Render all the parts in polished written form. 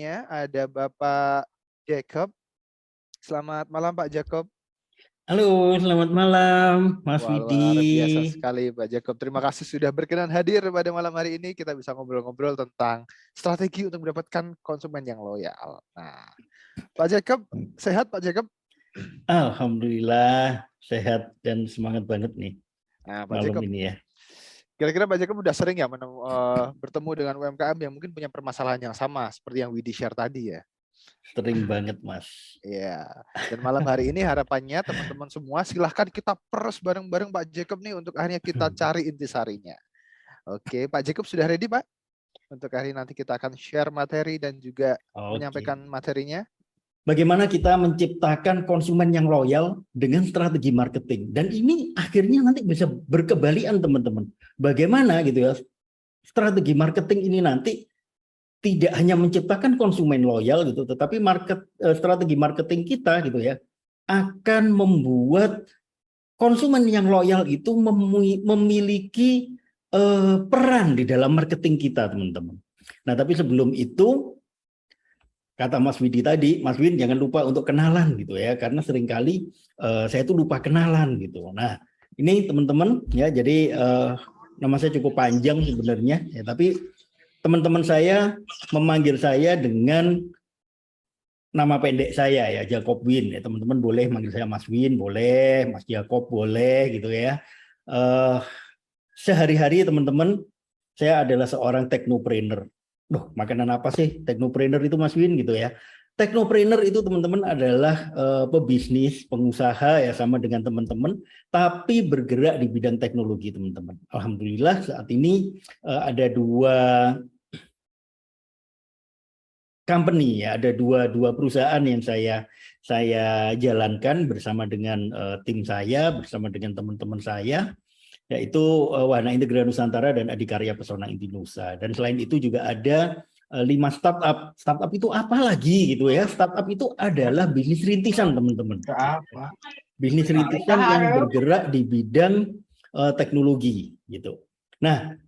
ada Bapak Jacob. Selamat malam Pak Jacob. Halo, selamat malam Mas Wah, Widi. luar biasa sekali Pak Jacob. Terima kasih sudah berkenan hadir pada malam hari ini. Kita bisa ngobrol-ngobrol tentang strategi untuk mendapatkan konsumen yang loyal. Nah, Pak Jacob, sehat Pak Jacob? Alhamdulillah sehat dan semangat banget nih Nah, Pak malam Jacob, ini ya. kira-kira Pak Jacob udah sering ya bertemu dengan UMKM yang mungkin punya permasalahan yang sama seperti yang Widi share tadi ya? Sering banget Mas. Iya, dan malam hari ini harapannya teman-teman semua silahkan kita peres bareng-bareng Pak Jacob nih untuk akhirnya kita cari intisarinya. Oke, Pak Jacob sudah ready Pak? Untuk hari nanti kita akan share materi dan juga menyampaikan materinya. Bagaimana kita menciptakan konsumen yang loyal dengan strategi marketing. Dan ini akhirnya nanti bisa berkebalikan teman-teman. Bagaimana gitu ya, strategi marketing ini nanti tidak hanya menciptakan konsumen loyal gitu, tetapi strategi marketing kita gitu ya akan membuat konsumen yang loyal itu memiliki peran di dalam marketing kita, teman-teman. Nah, tapi sebelum itu kata Mas Widi tadi, Mas Win jangan lupa untuk kenalan gitu ya, karena seringkali saya tuh lupa kenalan gitu. Nah, ini teman-teman ya, jadi nama saya cukup panjang sebenarnya ya, tapi teman-teman saya memanggil saya dengan nama pendek saya ya, Jacob Win ya. Teman-teman boleh manggil saya Mas Win, boleh, Mas Jacob boleh gitu ya. Sehari-hari teman-teman, saya adalah seorang teknopreneur. Loh, makanan apa sih teknopreneur itu Mas Win gitu ya? Teknopreneur itu teman-teman adalah pebisnis, pengusaha ya, sama dengan teman-teman, tapi bergerak di bidang teknologi teman-teman. Alhamdulillah saat ini ada dua company ya, ada dua perusahaan yang saya jalankan bersama dengan tim saya, bersama dengan teman-teman saya, yaitu Wahana Integra Nusantara dan Adikarya Pesona Intinusa. Dan selain itu juga ada 5 startup. Startup itu apa lagi gitu ya? Startup itu adalah bisnis rintisan teman-teman. Bisnis rintisan yang bergerak di bidang teknologi gitu. Nah,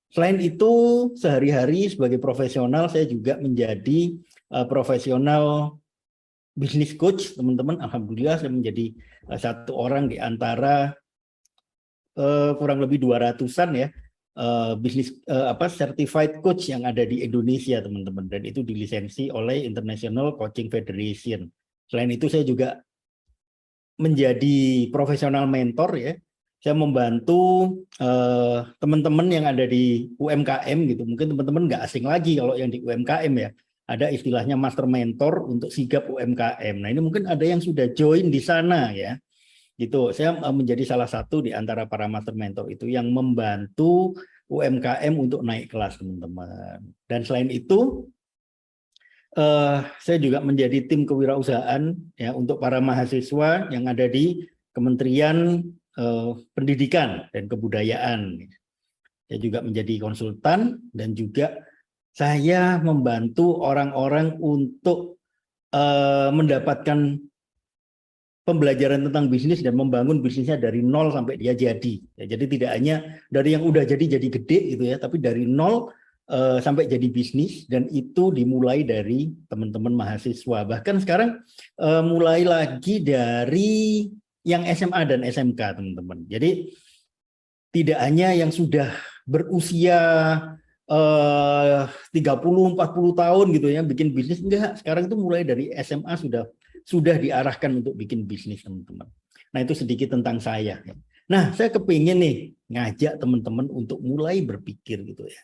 selain itu, sehari-hari sebagai profesional, saya juga menjadi profesional bisnis coach, teman-teman. Alhamdulillah, saya menjadi satu orang di antara kurang lebih 200-an ya bisnis certified coach yang ada di Indonesia, teman-teman. Dan itu dilisensi oleh International Coaching Federation. Selain itu, saya juga menjadi profesional mentor ya. Saya membantu teman-teman yang ada di UMKM gitu. Mungkin teman-teman nggak asing lagi kalau yang di UMKM ya. Ada istilahnya master mentor untuk sigap UMKM. Nah, ini mungkin ada yang sudah join di sana ya. Gitu. Saya menjadi salah satu di antara para master mentor itu yang membantu UMKM untuk naik kelas, teman-teman. Dan selain itu, saya juga menjadi tim kewirausahaan ya untuk para mahasiswa yang ada di Kementerian Pendidikan dan Kebudayaan. Saya juga menjadi konsultan dan juga saya membantu orang-orang untuk mendapatkan pembelajaran tentang bisnis dan membangun bisnisnya dari nol sampai dia jadi. Ya, jadi tidak hanya dari yang udah jadi gede gitu ya, tapi dari nol sampai jadi bisnis, dan itu dimulai dari teman-teman mahasiswa. Bahkan sekarang mulai lagi dari yang SMA dan SMK, teman-teman. Jadi tidak hanya yang sudah berusia 30-40 tahun gitu ya bikin bisnis, enggak. Sekarang itu mulai dari SMA sudah diarahkan untuk bikin bisnis, teman-teman. Nah, itu sedikit tentang saya. Nah, saya kepingin nih ngajak teman-teman untuk mulai berpikir gitu ya.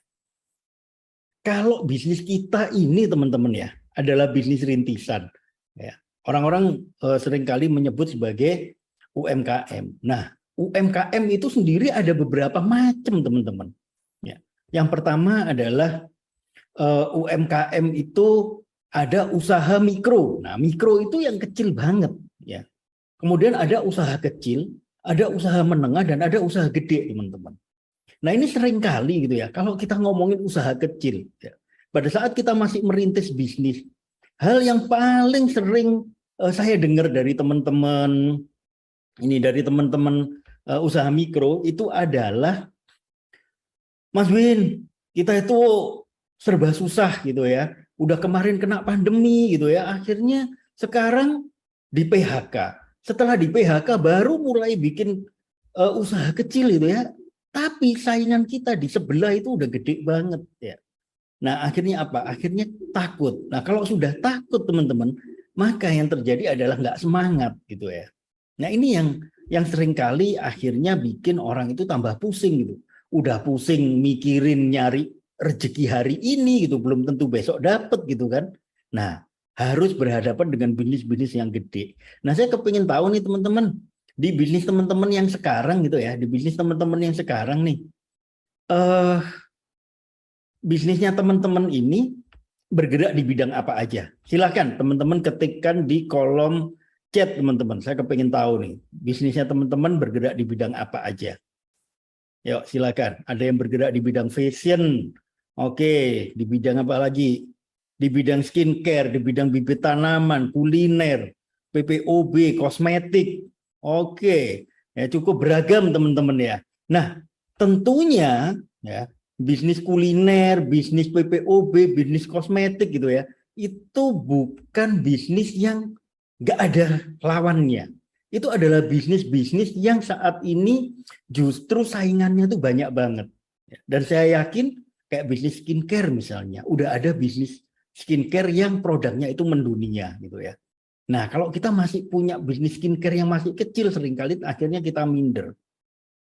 Kalau bisnis kita ini, teman-teman ya, adalah bisnis rintisan. Ya. Orang-orang seringkali menyebut sebagai UMKM. Nah, UMKM itu sendiri ada beberapa macam, teman-teman. Ya. Yang pertama adalah UMKM itu ada usaha mikro. Nah, mikro itu yang kecil banget. Ya. Kemudian ada usaha kecil, ada usaha menengah, dan ada usaha gede, teman-teman. Nah, ini sering kali gitu ya, kalau kita ngomongin usaha kecil, ya, pada saat kita masih merintis bisnis, hal yang paling sering saya dengar dari teman-teman usaha mikro itu adalah, Mas Win, kita itu serba susah gitu ya. udah kemarin kena pandemi gitu ya, akhirnya sekarang di PHK. Setelah di PHK baru mulai bikin usaha kecil gitu ya. Tapi saingan kita di sebelah itu udah gede banget ya. Nah, akhirnya apa? Akhirnya takut. Nah, kalau sudah takut teman-teman, maka yang terjadi adalah nggak semangat gitu ya. Nah, ini yang seringkali akhirnya bikin orang itu tambah pusing gitu. Udah pusing mikirin nyari rezeki hari ini gitu, belum tentu besok dapat gitu kan. Nah, harus berhadapan dengan bisnis-bisnis yang gede. Nah, saya kepingin tahu nih teman-teman, di bisnis teman-teman yang sekarang gitu ya, di bisnis teman-teman yang sekarang nih, eh bisnisnya teman-teman ini bergerak di bidang apa aja? Silakan teman-teman ketikkan di kolom chat teman-teman. Saya kepingin tahu nih, bisnisnya teman-teman bergerak di bidang apa aja. Yuk silakan. Ada yang bergerak di bidang fashion. Oke, di bidang apa lagi? Di bidang skincare, di bidang bibit tanaman, kuliner, PPOB, kosmetik. Oke, ya cukup beragam teman-teman ya. Nah, tentunya ya bisnis kuliner, bisnis PPOB, bisnis kosmetik gitu ya, itu bukan bisnis yang nggak ada lawannya. Itu adalah bisnis-bisnis yang saat ini justru saingannya tuh banyak banget. Dan saya yakin kayak bisnis skincare misalnya, udah ada bisnis skincare yang produknya itu mendunia gitu ya. Nah, kalau kita masih punya bisnis skincare yang masih kecil, seringkali akhirnya kita minder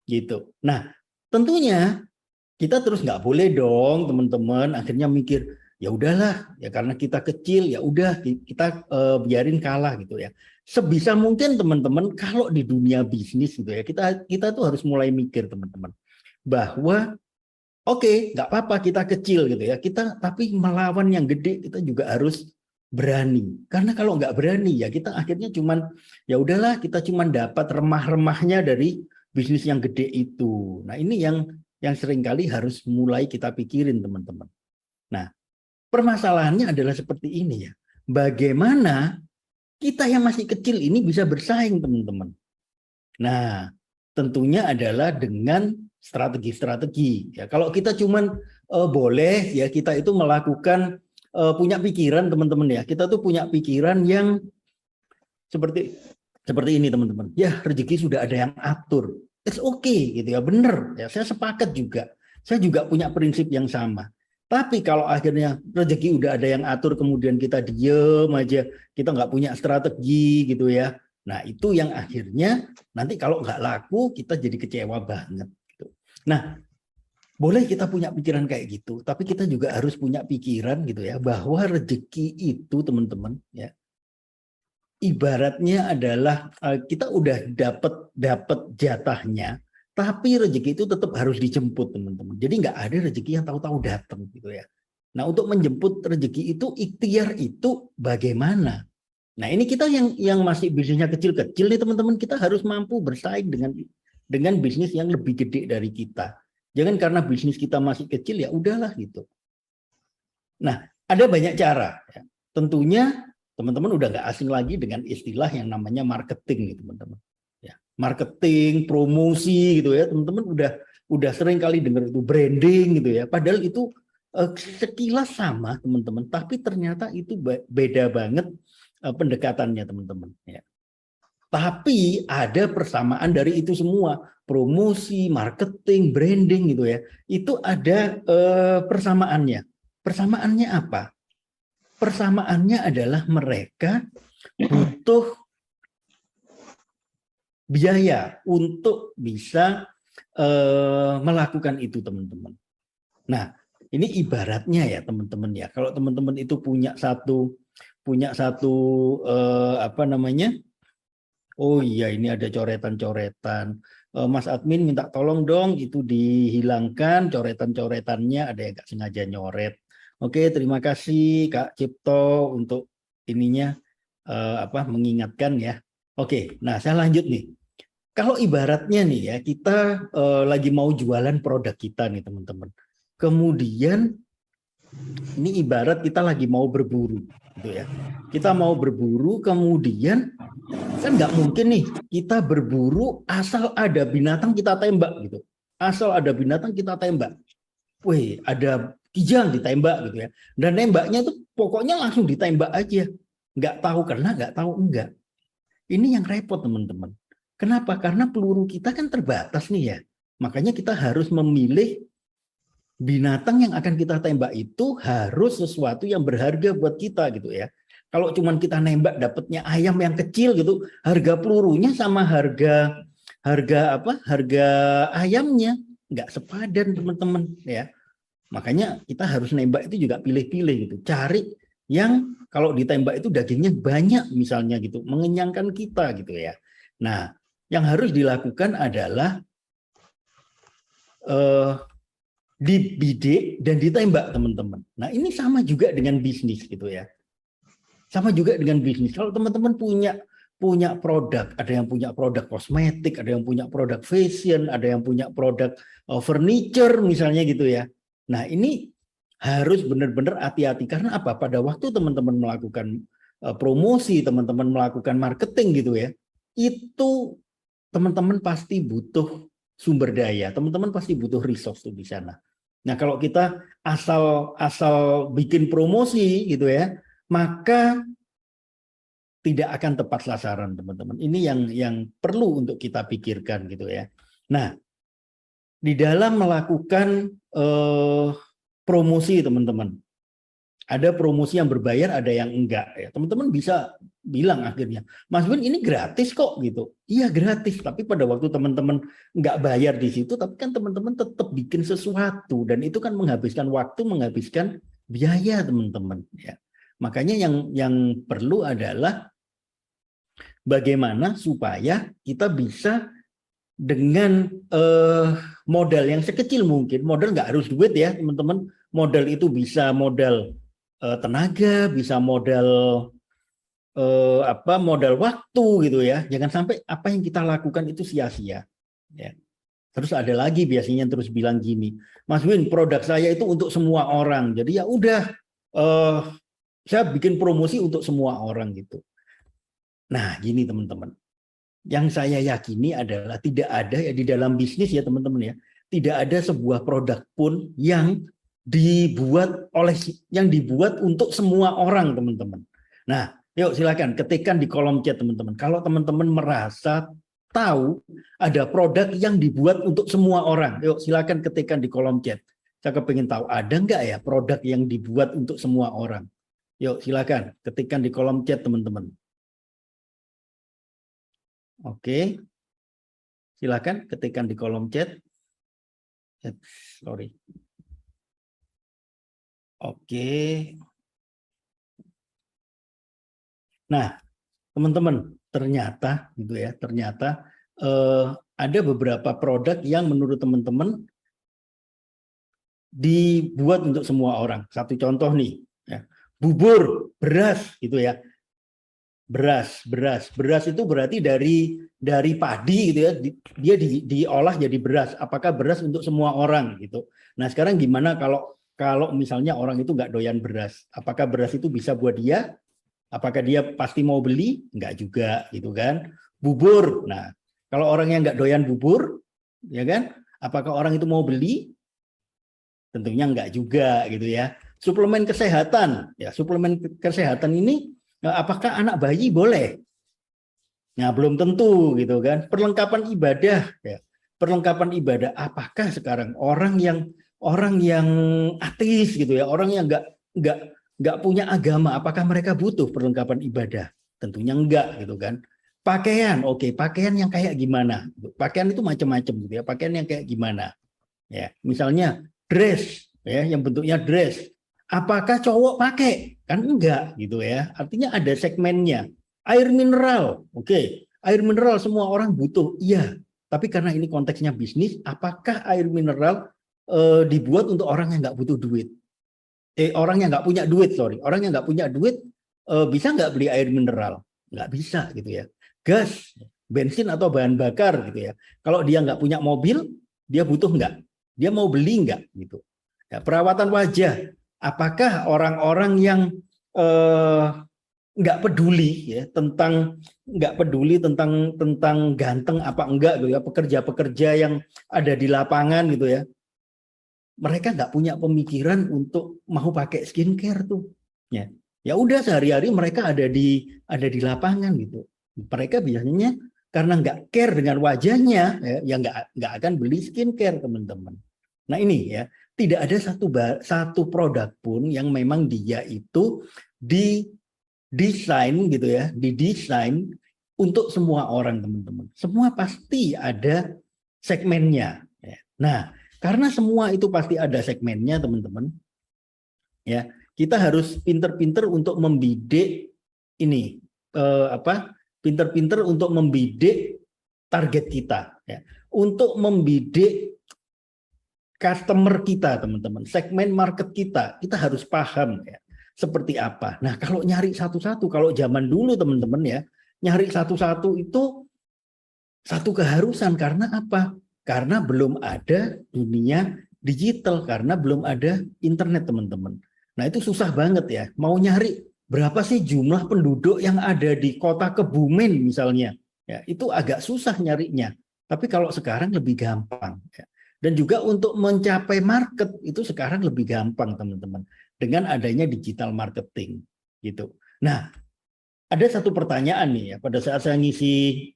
gitu. Nah, tentunya kita terus nggak boleh dong teman-teman akhirnya mikir ya udahlah ya karena kita kecil ya udah kita biarin kalah gitu ya. Sebisa mungkin teman-teman kalau di dunia bisnis gitu ya kita tuh harus mulai mikir teman-teman bahwa oke, nggak apa-apa kita kecil gitu ya kita tapi melawan yang gede kita juga harus berani karena kalau nggak berani ya kita akhirnya cuman ya udahlah kita cuman dapat remah-remahnya dari bisnis yang gede itu. Nah ini yang seringkali harus mulai kita pikirin teman-teman. Nah, permasalahannya adalah seperti ini ya. Bagaimana kita yang masih kecil ini bisa bersaing teman-teman. Nah, tentunya adalah dengan strategi-strategi. Ya, kalau kita cuman boleh ya kita itu melakukan punya pikiran teman-teman ya. Kita tuh punya pikiran yang seperti ini teman-teman. Ya, rezeki sudah ada yang atur. It's okay gitu ya, benar ya. Saya sepakat juga. Saya juga punya prinsip yang sama. Tapi kalau akhirnya rezeki udah ada yang atur, kemudian kita diem aja, kita nggak punya strategi gitu ya. Nah itu yang akhirnya nanti kalau nggak laku kita jadi kecewa banget. Gitu. Nah boleh kita punya pikiran kayak gitu, tapi kita juga harus punya pikiran gitu ya bahwa rezeki itu teman-teman ya ibaratnya adalah kita udah dapat jatahnya, tapi rezeki itu tetap harus dijemput teman-teman. Jadi nggak ada rezeki yang tahu-tahu datang gitu ya. Nah untuk menjemput rezeki itu ikhtiar itu bagaimana? Nah ini kita yang masih bisnisnya kecil-kecil nih teman-teman, kita harus mampu bersaing dengan bisnis yang lebih gede dari kita. Jangan karena bisnis kita masih kecil ya udahlah gitu. Nah ada banyak cara. Ya. Tentunya teman-teman udah nggak asing lagi dengan istilah yang namanya marketing, gitu, teman-teman. Ya, marketing, promosi, gitu ya, teman-teman udah sering kali dengar itu branding, gitu ya. Padahal itu sekilas sama, teman-teman, tapi ternyata itu beda banget pendekatannya, teman-teman. Ya. Tapi ada persamaan dari itu semua, promosi, marketing, branding, gitu ya. Itu ada persamaannya. Persamaannya apa? Persamaannya adalah mereka butuh biaya untuk bisa melakukan itu teman-teman. Nah ini ibaratnya ya teman-teman ya. Kalau teman-teman itu punya satu apa namanya? Oh iya ini ada coretan-coretan. Mas admin minta tolong dong itu dihilangkan coretan-coretannya ada yang nggak sengaja nyoret. Oke, terima kasih Kak Cipto untuk ininya mengingatkan ya. Oke, nah saya lanjut nih. Kalau ibaratnya nih ya, kita lagi mau jualan produk kita nih teman-teman. Kemudian ini ibarat kita lagi mau berburu gitu ya. Kita mau berburu kemudian kan nggak mungkin nih kita berburu asal ada binatang kita tembak gitu. Asal ada binatang kita tembak. Wih, ada Kijang ditembak gitu ya. Dan nembaknya itu pokoknya langsung ditembak aja. Nggak tahu kena, nggak tahu enggak. Ini yang repot teman-teman. Kenapa? Karena peluru kita kan terbatas nih ya. Makanya kita harus memilih binatang yang akan kita tembak itu harus sesuatu yang berharga buat kita gitu ya. Kalau cuman kita nembak dapatnya ayam yang kecil gitu, harga pelurunya sama harga harga ayamnya nggak sepadan teman-teman ya. Makanya kita harus nembak itu juga pilih-pilih gitu. Cari yang kalau ditembak itu dagingnya banyak misalnya gitu, mengenyangkan kita gitu ya. Nah, yang harus dilakukan adalah dibidik dan ditembak teman-teman. Nah, ini sama juga dengan bisnis gitu ya. Sama juga dengan bisnis. Kalau teman-teman punya produk, ada yang punya produk kosmetik, ada yang punya produk fashion, ada yang punya produk furniture misalnya gitu ya. Nah, ini harus benar-benar hati-hati karena apa? Pada waktu teman-teman melakukan promosi, teman-teman melakukan marketing gitu ya, itu teman-teman pasti butuh sumber daya, teman-teman pasti butuh resource tuh di sana. Nah, kalau kita asal bikin promosi gitu ya, maka tidak akan tepat sasaran, teman-teman. Ini yang perlu untuk kita pikirkan gitu ya. Nah, di dalam melakukan promosi, teman-teman, ada promosi yang berbayar, ada yang enggak ya. Teman-teman bisa bilang akhirnya, Mas Win ini gratis kok gitu. Iya gratis, tapi pada waktu teman-teman enggak bayar di situ, tapi kan teman-teman tetap bikin sesuatu dan itu kan menghabiskan waktu, menghabiskan biaya teman-teman ya. Makanya yang perlu adalah bagaimana supaya kita bisa dengan modal yang sekecil mungkin, modal nggak harus duit ya teman-teman, modal itu bisa modal tenaga, bisa modal modal waktu gitu ya. Jangan sampai apa yang kita lakukan itu sia-sia. Ya. Terus ada lagi biasanya terus bilang gini, Mas Win, produk saya itu untuk semua orang. Jadi ya udah, saya bikin promosi untuk semua orang gitu. Nah, gini teman-teman. Yang saya yakini adalah tidak ada ya di dalam bisnis ya teman-teman ya, tidak ada sebuah produk pun yang dibuat untuk semua orang teman-teman. Nah, yuk silakan ketikkan di kolom chat teman-teman. Kalau teman-teman merasa tahu ada produk yang dibuat untuk semua orang, yuk silakan ketikkan di kolom chat. Saya kepingin tahu ada nggak ya produk yang dibuat untuk semua orang. Yuk silakan ketikkan di kolom chat teman-teman. Oke, silakan ketikkan di kolom chat. Sorry. Oke. Nah, teman-teman, ternyata gitu ya, ternyata ada beberapa produk yang menurut teman-teman dibuat untuk semua orang. Satu contoh nih, ya, bubur, beras gitu ya. Beras itu berarti dari padi gitu ya, dia diolah jadi beras. Apakah beras untuk semua orang gitu? Nah sekarang gimana kalau misalnya orang itu nggak doyan beras? Apakah beras itu bisa buat dia? Apakah dia pasti mau beli? Nggak juga gitu kan? Bubur. Nah kalau orang yang nggak doyan bubur, ya kan? Apakah orang itu mau beli? Tentunya nggak juga gitu ya. Suplemen kesehatan, ya suplemen kesehatan ini. Nah, apakah anak bayi boleh? Nah, belum tentu gitu kan. Perlengkapan ibadah ya. Perlengkapan ibadah apakah sekarang orang yang ateis gitu ya, orang yang nggak punya agama, apakah mereka butuh perlengkapan ibadah? Tentunya enggak gitu kan. Pakaian, oke, pakaian yang kayak gimana? Pakaian itu macam-macam gitu ya. Pakaian yang kayak gimana? Ya, misalnya dress ya, yang bentuknya dress. Apakah cowok pakai? Kan enggak gitu ya. Artinya ada segmennya. Air mineral, oke. Air mineral semua orang butuh, iya. Tapi karena ini konteksnya bisnis, apakah air mineral dibuat untuk orang yang nggak butuh duit? Orang yang nggak punya duit, sorry. Orang yang nggak punya duit bisa nggak beli air mineral? Nggak bisa gitu ya. Gas, bensin atau bahan bakar gitu ya. Kalau dia nggak punya mobil, dia butuh nggak? Dia mau beli nggak gitu? Ya, perawatan wajah. Apakah orang-orang yang nggak peduli ya tentang ganteng apa enggak gitu ya, pekerja-pekerja yang ada di lapangan gitu ya, mereka nggak punya pemikiran untuk mau pakai skincare tuh. Ya udah sehari-hari mereka ada di lapangan gitu. Mereka biasanya karena nggak care dengan wajahnya, ya nggak akan beli skincare teman-teman. Nah ini ya, tidak ada satu produk pun yang memang dia itu didesain gitu ya, didesain untuk semua orang teman-teman. Semua pasti ada segmennya. Nah, karena semua itu pasti ada segmennya teman-teman, ya kita harus pinter-pinter untuk membidik ini pinter-pinter untuk membidik target kita, ya. Untuk membidik customer kita teman-teman, segmen market kita harus paham ya seperti apa. Nah kalau nyari satu-satu, kalau zaman dulu teman-teman ya, nyari satu-satu itu satu keharusan. Karena apa? Karena belum ada dunia digital, karena belum ada internet teman-teman. Nah itu susah banget ya, mau nyari berapa sih jumlah penduduk yang ada di kota Kebumen misalnya, ya itu agak susah nyarinya. Tapi kalau sekarang lebih gampang ya. Dan juga untuk mencapai market itu sekarang lebih gampang teman-teman, dengan adanya digital marketing gitu. Nah ada satu pertanyaan nih ya, pada saat saya ngisi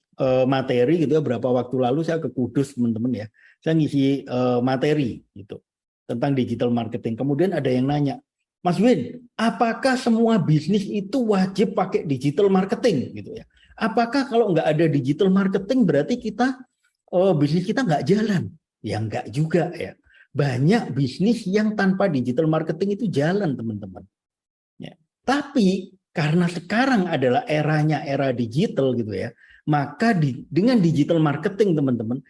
materi gitu ya, beberapa waktu lalu saya ke Kudus teman-teman ya, saya ngisi materi gitu tentang digital marketing. Kemudian ada yang nanya, Mas Win, apakah semua bisnis itu wajib pakai digital marketing gitu ya? Apakah kalau nggak ada digital marketing berarti kita bisnis kita nggak jalan? Ya nggak juga ya. Banyak bisnis yang tanpa digital marketing itu jalan teman-teman. Ya. Tapi karena sekarang adalah eranya era digital gitu ya, maka dengan digital marketing teman-teman,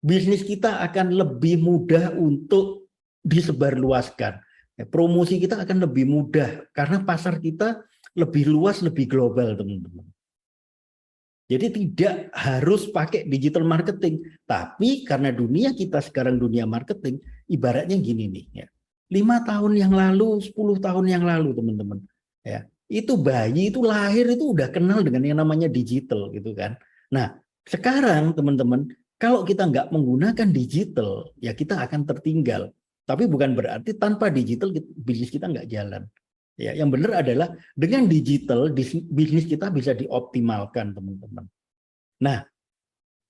bisnis kita akan lebih mudah untuk disebarluaskan. Promosi kita akan lebih mudah karena pasar kita lebih luas, lebih global teman-teman. Jadi tidak harus pakai digital marketing, tapi karena dunia kita sekarang dunia marketing, ibaratnya gini nih ya. 5 tahun yang lalu, 10 tahun yang lalu teman-teman, ya itu bayi itu lahir itu udah kenal dengan yang namanya digital gitu kan. Nah sekarang teman-teman, kalau kita nggak menggunakan digital, ya kita akan tertinggal. Tapi bukan berarti tanpa digital bisnis kita nggak jalan. Ya, yang benar adalah dengan digital bisnis kita bisa dioptimalkan teman-teman. Nah,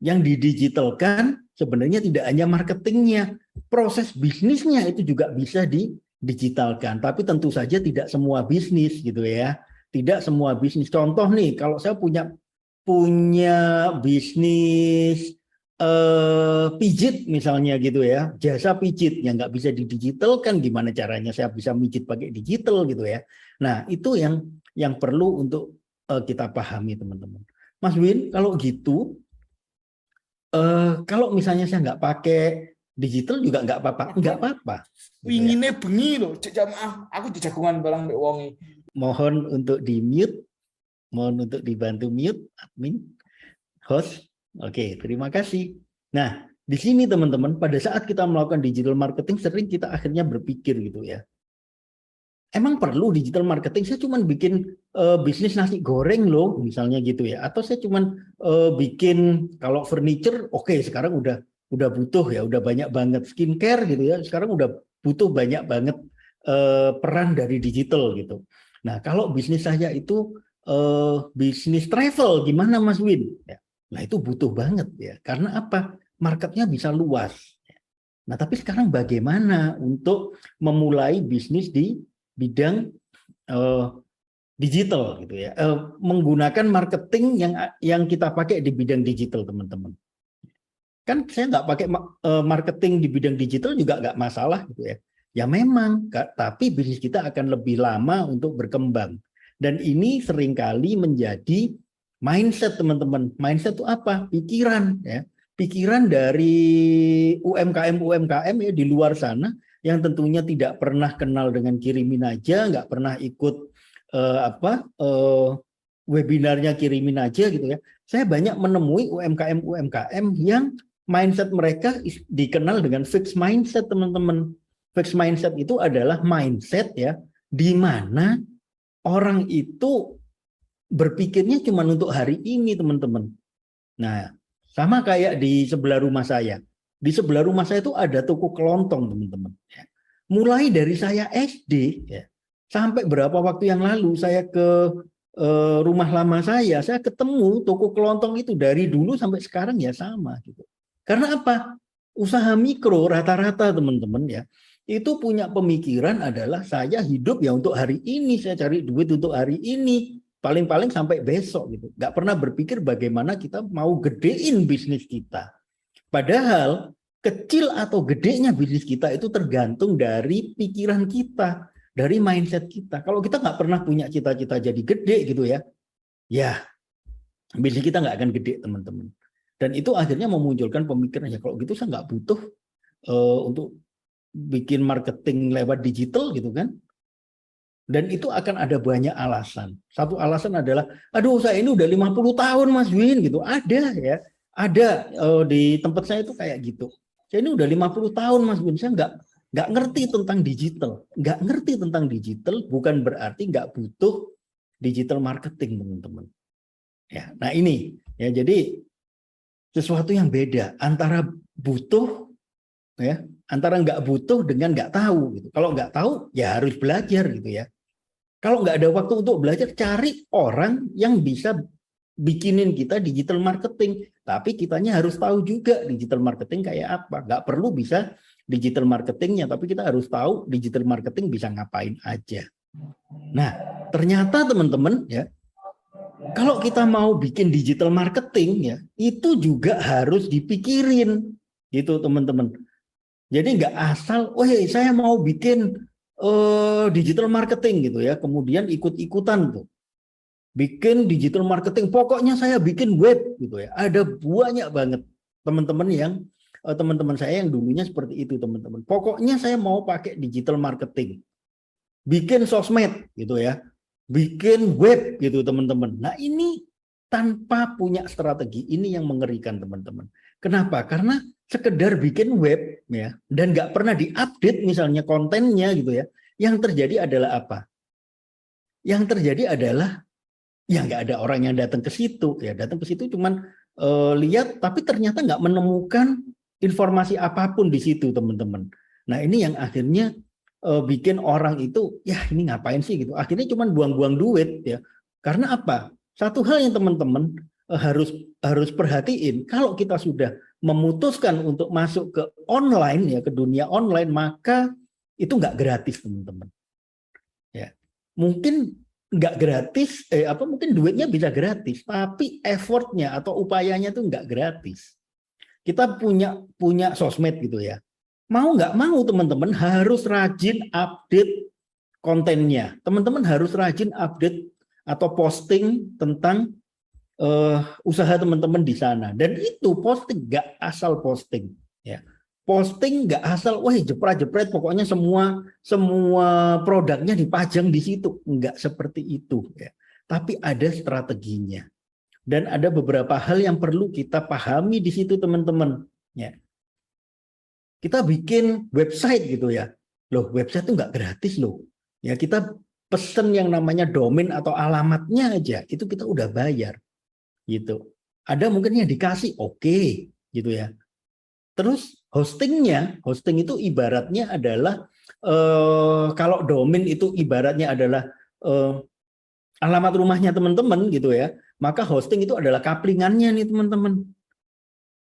yang didigitalkan sebenarnya tidak hanya marketingnya, proses bisnisnya itu juga bisa didigitalkan. Tapi tentu saja tidak semua bisnis gitu ya, tidak semua bisnis. Contoh nih, kalau saya punya bisnis pijit misalnya gitu ya, jasa pijit yang nggak bisa didigitalkan, gimana caranya saya bisa pijit pakai digital gitu ya. Nah itu yang perlu untuk kita pahami teman-teman. Mas Win, kalau gitu kalau misalnya saya nggak pakai digital juga nggak apa-apa gitu ya. Winginnya bengi loh, cek jamaah aku di jagungan barang mbek wongi. Mohon untuk di mute, mohon untuk dibantu mute admin host. Oke, terima kasih. Nah, di sini teman-teman, pada saat kita melakukan digital marketing, sering kita akhirnya berpikir gitu ya. Emang perlu digital marketing? Saya cuma bikin bisnis nasi goreng loh, misalnya gitu ya. Atau saya cuma bikin kalau furniture, oke, sekarang udah butuh ya, udah banyak banget skincare gitu ya. Sekarang udah butuh banyak banget peran dari digital gitu. Nah, kalau bisnis saya itu bisnis travel, gimana Mas Win? Ya. Nah itu butuh banget ya, karena apa? Marketnya bisa luas. Nah tapi sekarang bagaimana untuk memulai bisnis di bidang digital gitu ya, menggunakan marketing yang kita pakai di bidang digital teman-teman. Kan saya nggak pakai marketing di bidang digital juga nggak masalah gitu ya. Ya memang, tapi bisnis kita akan lebih lama untuk berkembang. Dan ini seringkali menjadi mindset teman-teman. Mindset itu apa? Pikiran ya. Pikiran dari UMKM ya di luar sana yang tentunya tidak pernah kenal dengan kirimin aja, nggak pernah ikut webinarnya kirimin aja gitu ya. Saya banyak menemui UMKM yang mindset mereka dikenal dengan fixed mindset teman-teman. Fixed mindset itu adalah mindset ya di mana orang itu berpikirnya cuma untuk hari ini teman-teman. Nah, sama kayak di sebelah rumah saya. Di sebelah rumah saya itu ada toko kelontong teman-teman. mulai dari saya SD ya, sampai berapa waktu yang lalu saya ke rumah lama saya ketemu toko kelontong itu dari dulu sampai sekarang ya sama gitu. Karena apa? Usaha mikro rata-rata teman-teman ya, itu punya pemikiran adalah saya hidup ya untuk hari ini, saya cari duit untuk hari ini, paling-paling sampai besok gitu. Nggak pernah berpikir bagaimana kita mau gedein bisnis kita. Padahal kecil atau gedenya bisnis kita itu tergantung dari pikiran kita, dari mindset kita. Kalau kita nggak pernah punya cita-cita jadi gede gitu ya, ya bisnis kita nggak akan gede teman-teman. Dan itu akhirnya memunculkan pemikiran, ya kalau gitu saya nggak butuh untuk bikin marketing lewat digital gitu kan. Dan itu akan ada banyak alasan. Satu alasan adalah, aduh saya ini udah 50 tahun Mas Win gitu. Ada ya, ada di tempat saya itu kayak gitu. Saya ini udah 50 tahun Mas Win, saya nggak ngerti tentang digital. Nggak ngerti tentang digital bukan berarti nggak butuh digital marketing teman-teman. Ya, nah ini ya, jadi sesuatu yang beda antara butuh ya, antara nggak butuh dengan nggak tahu gitu. Kalau nggak tahu ya harus belajar gitu ya. Kalau nggak ada waktu untuk belajar, cari orang yang bisa bikinin kita digital marketing. Tapi kitanya harus tahu juga digital marketing kayak apa. Nggak perlu bisa digital marketingnya, tapi kita harus tahu digital marketing bisa ngapain aja. Nah, ternyata teman-teman ya, kalau kita mau bikin digital marketing ya, itu juga harus dipikirin gitu teman-teman. Jadi nggak asal, oh ya saya mau bikin digital marketing gitu ya, kemudian ikut-ikutan tuh. Bikin digital marketing, pokoknya saya bikin web gitu ya. Ada banyak banget teman-teman yang teman-teman saya yang dulunya seperti itu teman-teman. Pokoknya saya mau pakai digital marketing. Bikin sosmed gitu ya. Bikin web gitu teman-teman. Nah ini tanpa punya strategi, ini yang mengerikan teman-teman. Kenapa? Karena sekedar bikin web ya dan nggak pernah diupdate misalnya kontennya gitu ya. Yang terjadi adalah apa? Yang terjadi adalah ya nggak ada orang yang datang ke situ ya. Datang ke situ cuman lihat tapi ternyata nggak menemukan informasi apapun di situ teman-teman. Nah ini yang akhirnya bikin orang itu ya ini ngapain sih gitu, akhirnya cuma buang-buang duit ya. Karena apa? Satu hal yang teman-teman harus perhatiin, kalau kita sudah memutuskan untuk masuk ke online ya, ke dunia online, maka itu nggak gratis teman-teman ya. Mungkin nggak gratis mungkin duitnya bisa gratis tapi effortnya atau upayanya itu nggak gratis. Kita punya sosmed gitu ya, mau nggak mau teman-teman harus rajin update kontennya. Teman-teman harus rajin update atau posting tentang usaha teman-teman di sana. Dan itu posting nggak asal posting. Ya. Posting nggak asal, wah jepret-jepret, pokoknya semua produknya dipajang di situ. Nggak seperti itu. Ya. Tapi ada strateginya. Dan ada beberapa hal yang perlu kita pahami di situ teman-teman. Ya. Kita bikin website gitu ya. Loh, website itu nggak gratis loh. Ya, kita pesen yang namanya domain atau alamatnya aja, itu kita udah bayar. Gitu. Ada mungkin yang dikasih, oke, gitu ya. Terus hosting itu ibaratnya adalah, kalau domain itu ibaratnya adalah alamat rumahnya teman-teman gitu ya, maka hosting itu adalah kaplingannya nih teman-teman.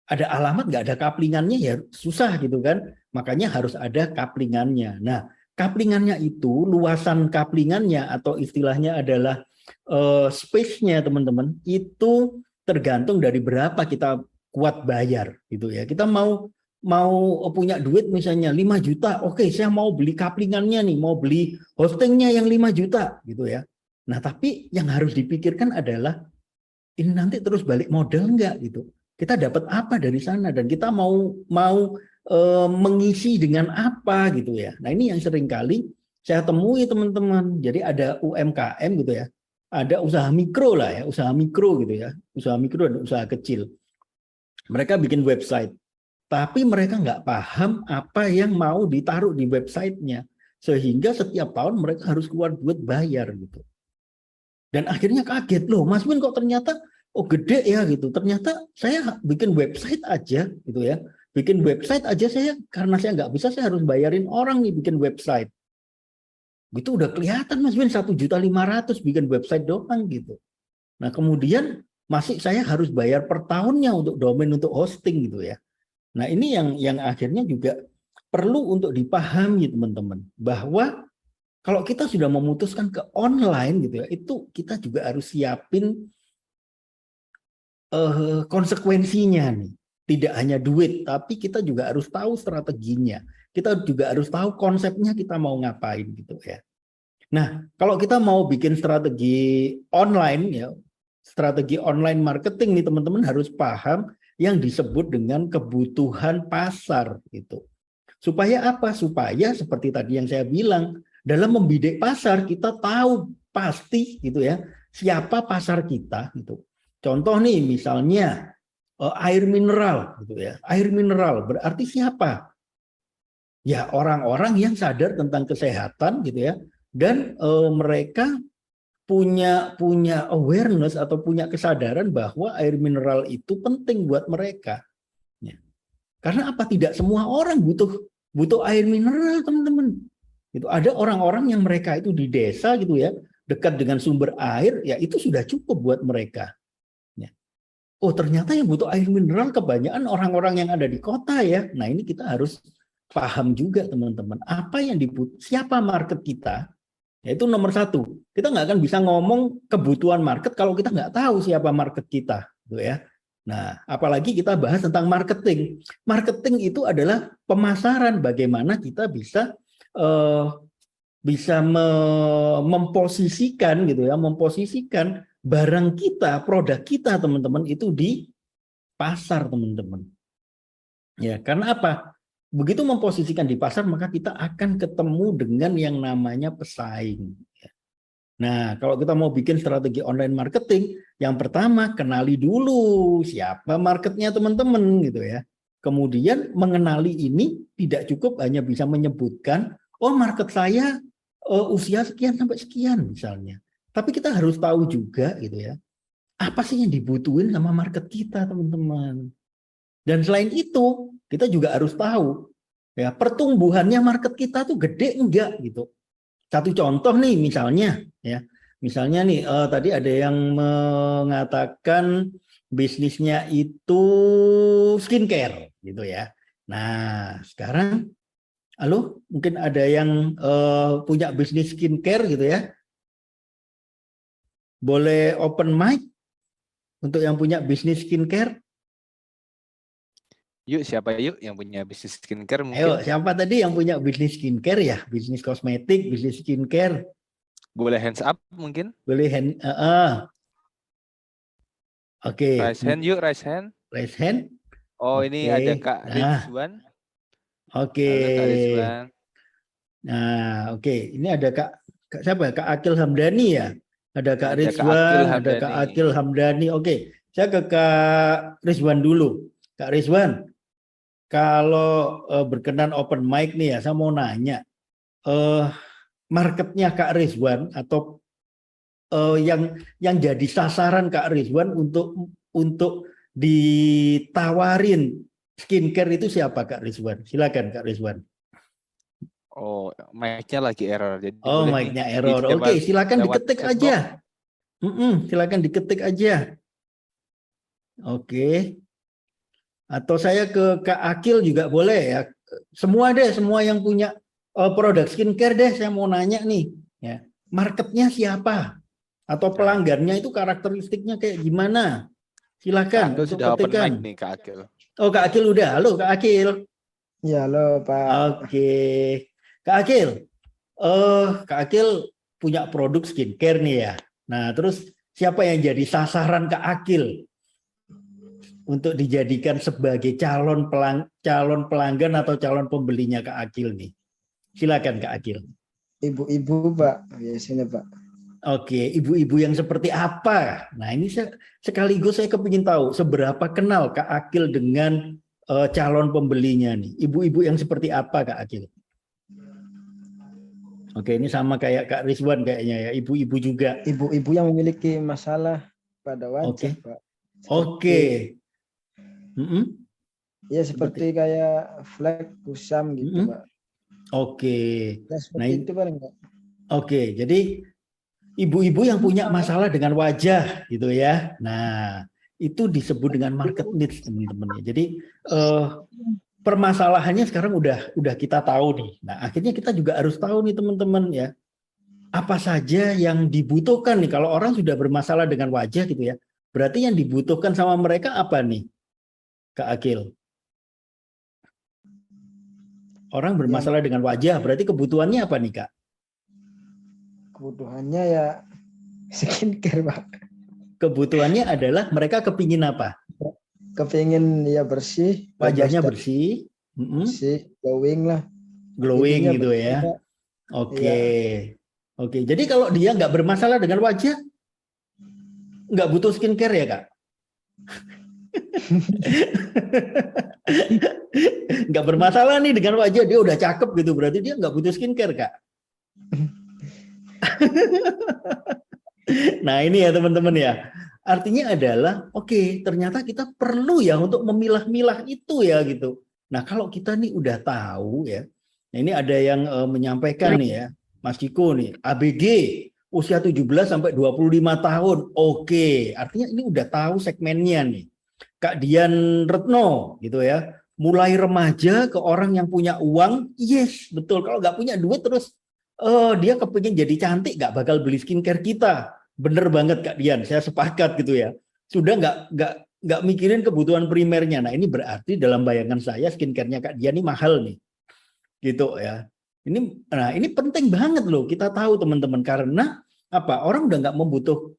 Ada alamat nggak ada kaplingannya ya susah gitu kan, makanya harus ada kaplingannya. Nah kaplingannya itu, luasan kaplingannya atau istilahnya adalah space-nya teman-teman, itu tergantung dari berapa kita kuat bayar gitu ya. Kita mau punya duit misalnya 5 juta, oke saya mau beli kaplingannya nih, mau beli hostingnya yang 5 juta gitu ya. Nah tapi yang harus dipikirkan adalah ini nanti terus balik modal nggak gitu. Kita dapat apa dari sana dan kita mau mengisi dengan apa gitu ya. Nah ini yang seringkali saya temui teman-teman. Jadi ada UMKM gitu ya, ada usaha mikro lah ya, usaha mikro gitu ya, usaha mikro dan usaha kecil. Mereka bikin website, tapi mereka nggak paham apa yang mau ditaruh di websitenya, sehingga setiap tahun mereka harus keluar duit bayar gitu. Dan akhirnya kaget loh, Mas Win kok ternyata oh gede ya gitu. Ternyata saya bikin website aja gitu ya. Bikin website aja karena saya nggak bisa, saya harus bayarin orang nih bikin website. Itu udah kelihatan Mas Win, 1.500.000 bikin website doang gitu. Nah kemudian masih saya harus bayar per tahunnya untuk domain, untuk hosting gitu ya. Nah ini yang akhirnya juga perlu untuk dipahami teman-teman, bahwa kalau kita sudah memutuskan ke online gitu ya, itu kita juga harus siapin konsekuensinya nih. Tidak hanya duit, tapi kita juga harus tahu strateginya. Kita juga harus tahu konsepnya kita mau ngapain gitu ya. Nah, kalau kita mau bikin strategi online ya, strategi online marketing nih teman-teman harus paham yang disebut dengan kebutuhan pasar gitu. Supaya apa? Supaya seperti tadi yang saya bilang, dalam membidik pasar kita tahu pasti gitu ya, siapa pasar kita gitu. Contoh nih misalnya air mineral gitu ya. Air mineral berarti siapa? Ya orang-orang yang sadar tentang kesehatan gitu ya, dan mereka punya awareness atau punya kesadaran bahwa air mineral itu penting buat mereka. Ya. Karena apa? Tidak semua orang butuh air mineral, teman-teman. Itu ada orang-orang yang mereka itu di desa gitu ya, dekat dengan sumber air, ya itu sudah cukup buat mereka. Ya. Oh ternyata yang butuh air mineral kebanyakan orang-orang yang ada di kota ya. Nah ini kita harus paham juga teman-teman. Apa yang dibutuhkan, siapa market kita? Yaitu nomor satu. Kita nggak akan bisa ngomong kebutuhan market kalau kita nggak tahu siapa market kita, gitu ya. Nah, apalagi kita bahas tentang marketing. Marketing itu adalah pemasaran. Bagaimana kita bisa memposisikan gitu ya, memposisikan barang kita, produk kita teman-teman itu di pasar teman-teman. Ya, karena apa? Begitu memposisikan di pasar maka kita akan ketemu dengan yang namanya pesaing. Nah, kalau kita mau bikin strategi online marketing, yang pertama kenali dulu siapa marketnya teman-teman gitu ya. Kemudian mengenali ini tidak cukup hanya bisa menyebutkan, oh market saya usia sekian sampai sekian misalnya. Tapi kita harus tahu juga gitu ya, apa sih yang dibutuhin sama market kita teman-teman. Dan selain itu, kita juga harus tahu ya pertumbuhannya market kita tuh gede enggak gitu. Satu contoh nih misalnya ya. Misalnya nih tadi ada yang mengatakan bisnisnya itu skincare gitu ya. Nah, sekarang halo, mungkin ada yang punya bisnis skincare gitu ya. Boleh open mic untuk yang punya bisnis skincare? Yuk, siapa yuk yang punya bisnis skincare mungkin? Ayo, siapa tadi yang punya bisnis skincare ya? Bisnis kosmetik, bisnis skincare. Boleh hands up mungkin? Boleh hand. Oke. Raise hand yuk, raise hand. Raise hand. Oh, ini ada Kak Rizwan. Oke. Halo Kak Rizwan. Nah, oke. Ini ada siapa? Kak Akil Hamdani ya? Ada Kak Rizwan, ada Kak Akil Hamdani. Oke. Saya ke Kak Rizwan dulu. Kak Rizwan, kalau berkenan open mic nih ya, saya mau nanya, marketnya Kak Rizwan atau yang jadi sasaran Kak Rizwan untuk ditawarin skincare itu siapa Kak Rizwan? Silakan Kak Rizwan. Oh, mic-nya lagi error. Jadi mic-nya error. Oke, silakan diketik aja. Silakan diketik aja. Oke. Atau saya ke Kak Akil juga boleh ya. Semua yang punya produk skincare deh, saya mau nanya nih. Ya, marketnya siapa? Atau pelanggannya itu karakteristiknya kayak gimana? Silakan. Kak Akil sudah open mic nih Kak Akil. Oh Kak Akil udah. Halo Kak Akil. Ya halo Pak. Oke. Kak Akil. Kak Akil punya produk skincare nih ya. Nah terus siapa yang jadi sasaran Kak Akil untuk dijadikan sebagai calon pelanggan atau calon pembelinya Kak Akil nih? Silakan Kak Akil. Ibu-ibu Pak, biasanya Pak. Oke, ibu-ibu yang seperti apa? Nah ini sekaligus saya kepingin tahu seberapa kenal Kak Akil dengan calon pembelinya nih. Ibu-ibu yang seperti apa Kak Akil? Oke, ini sama kayak Kak Rizwan kayaknya ya, ibu-ibu juga. Ibu-ibu yang memiliki masalah pada wajah Pak. Oke. Ya seperti kayak flag kusam gitu, Mm-mm. Pak. Oke. Ya Nah, seperti itu paling, Pak. oke. Jadi ibu-ibu yang punya masalah dengan wajah gitu ya. Nah, itu disebut dengan market needs, teman-teman ya. Jadi permasalahannya sekarang udah kita tahu nih. Nah, akhirnya kita juga harus tahu nih teman-teman ya, apa saja yang dibutuhkan nih kalau orang sudah bermasalah dengan wajah gitu ya. Berarti yang dibutuhkan sama mereka apa nih, Kak Akil? Orang Yang bermasalah dengan wajah, berarti kebutuhannya apa nih, Kak? kebutuhannya ya skincare, Pak. Kebutuhannya adalah mereka kepingin apa? Kepingin ya bersih, bebas Wajahnya dari bersih, bersih, glowing lah. glowing Intinya gitu bersih, ya. Pak. Oke. Iya. Oke, jadi kalau dia nggak bermasalah dengan wajah, nggak butuh skincare ya, Kak? Nggak bermasalah nih dengan wajah, dia udah cakep gitu, berarti dia nggak butuh skincare, Kak. Nah ini ya teman-teman ya. Artinya adalah, oke, ternyata kita perlu ya untuk memilah-milah itu ya gitu. Nah kalau kita nih udah tahu ya, nah ini ada yang menyampaikan nih ya, Mas Ciko nih, ABG usia 17 sampai 25 tahun. Oke, artinya ini udah tahu segmennya nih. Kak Dian Retno gitu ya, mulai remaja ke orang yang punya uang, yes betul. Kalau nggak punya duit terus dia kepingin jadi cantik, nggak bakal beli skincare kita. Bener banget Kak Dian, saya sepakat gitu ya. Sudah nggak mikirin kebutuhan primernya. Nah ini berarti dalam bayangan saya skincare-nya Kak Dian ini mahal nih, gitu ya. Ini penting banget loh kita tahu teman-teman, karena apa, orang udah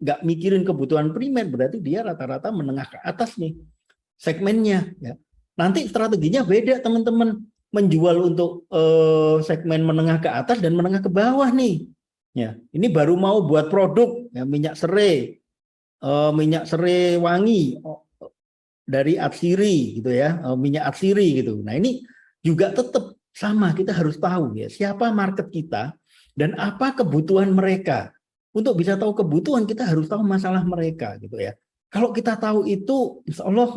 nggak mikirin kebutuhan primer, berarti dia rata-rata menengah ke atas nih segmennya ya. Nanti strateginya beda teman-teman, menjual untuk segmen menengah ke atas dan menengah ke bawah nih ya. Ini baru mau buat produk ya, minyak serai wangi dari Atsiri gitu ya, minyak Atsiri gitu. Nah ini juga tetap sama, kita harus tahu ya siapa market kita dan apa kebutuhan mereka. Untuk bisa tahu kebutuhan kita harus tahu masalah mereka gitu ya. Kalau kita tahu itu, insya Allah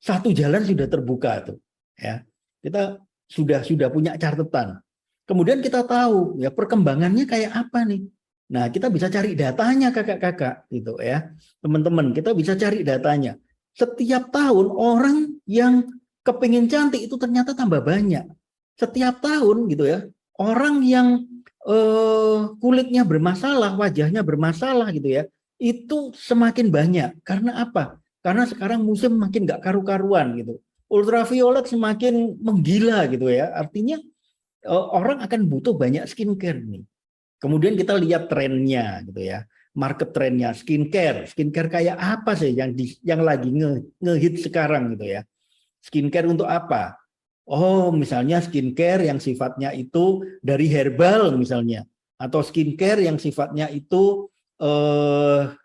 satu jalan sudah terbuka tuh ya. Kita sudah punya catatan. Kemudian kita tahu ya perkembangannya kayak apa nih. Nah kita bisa cari datanya kakak-kakak gitu ya, teman-teman, kita bisa cari datanya. Setiap tahun orang yang kepingin cantik itu ternyata tambah banyak. Setiap tahun gitu ya, orang yang kulitnya bermasalah, wajahnya bermasalah gitu ya, itu semakin banyak. Karena apa? Karena sekarang musim makin nggak karu-karuan gitu. Ultraviolet semakin menggila gitu ya. Artinya orang akan butuh banyak skincare nih. Kemudian kita lihat trennya gitu ya. Market trennya skincare. Skincare kayak apa sih yang lagi ngehit sekarang gitu ya. Skincare untuk apa? Oh, misalnya skincare yang sifatnya itu dari herbal misalnya, atau skincare yang sifatnya itu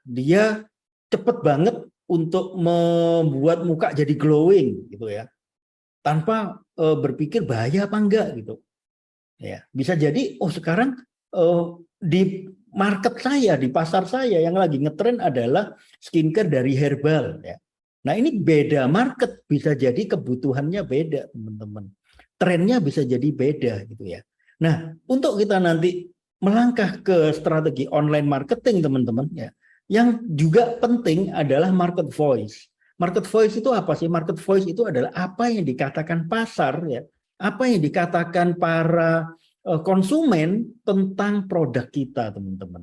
dia cepet banget untuk membuat muka jadi glowing gitu ya, tanpa berpikir bahaya apa enggak gitu. Ya, bisa jadi sekarang di market saya, di pasar saya yang lagi ngetren adalah skincare dari herbal ya. Nah, ini beda market, bisa jadi kebutuhannya beda, teman-teman. Trennya bisa jadi beda gitu ya. Nah, untuk kita nanti melangkah ke strategi online marketing, teman-teman ya. Yang juga penting adalah market voice. Market voice itu apa sih? Market voice itu adalah apa yang dikatakan pasar ya, apa yang dikatakan para konsumen tentang produk kita, teman-teman.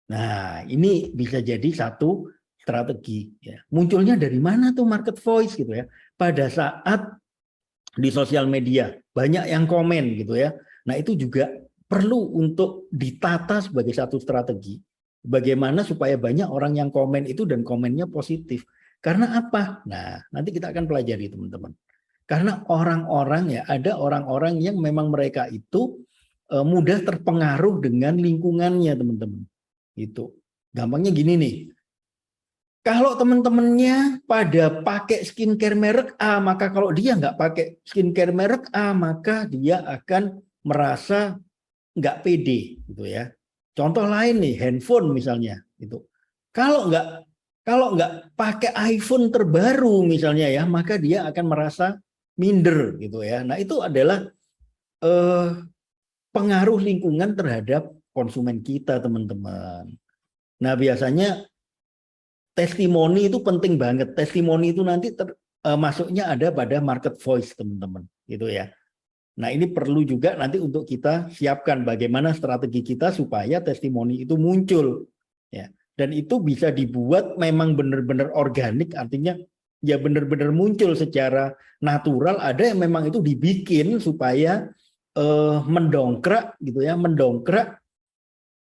Nah, ini bisa jadi satu strategi ya. Munculnya dari mana tuh market voice gitu ya? Pada saat di sosial media banyak yang komen gitu ya. Nah, itu juga perlu untuk ditata sebagai satu strategi. Bagaimana supaya banyak orang yang komen itu dan komennya positif. Karena apa? Nah, nanti kita akan pelajari, teman-teman. Karena orang-orang ya, ada orang-orang yang memang mereka itu mudah terpengaruh dengan lingkungannya, teman-teman. Itu gampangnya gini nih. Kalau teman-temannya pada pakai skincare merek A, maka kalau dia nggak pakai skincare merek A, maka dia akan merasa nggak pede, gitu ya. Contoh lain nih, handphone misalnya, gitu. Kalau nggak Kalau nggak pakai iPhone terbaru misalnya ya, maka dia akan merasa minder gitu ya. Nah itu adalah pengaruh lingkungan terhadap konsumen kita teman-teman. Nah biasanya testimoni itu penting banget. Testimoni itu nanti masuknya ada pada market voice teman-teman gitu ya. Nah ini perlu juga nanti untuk kita siapkan bagaimana strategi kita supaya testimoni itu muncul ya. Dan itu bisa dibuat memang benar-benar organik, artinya ya benar-benar muncul secara natural. Ada yang memang itu dibikin supaya mendongkrak gitu ya, mendongkrak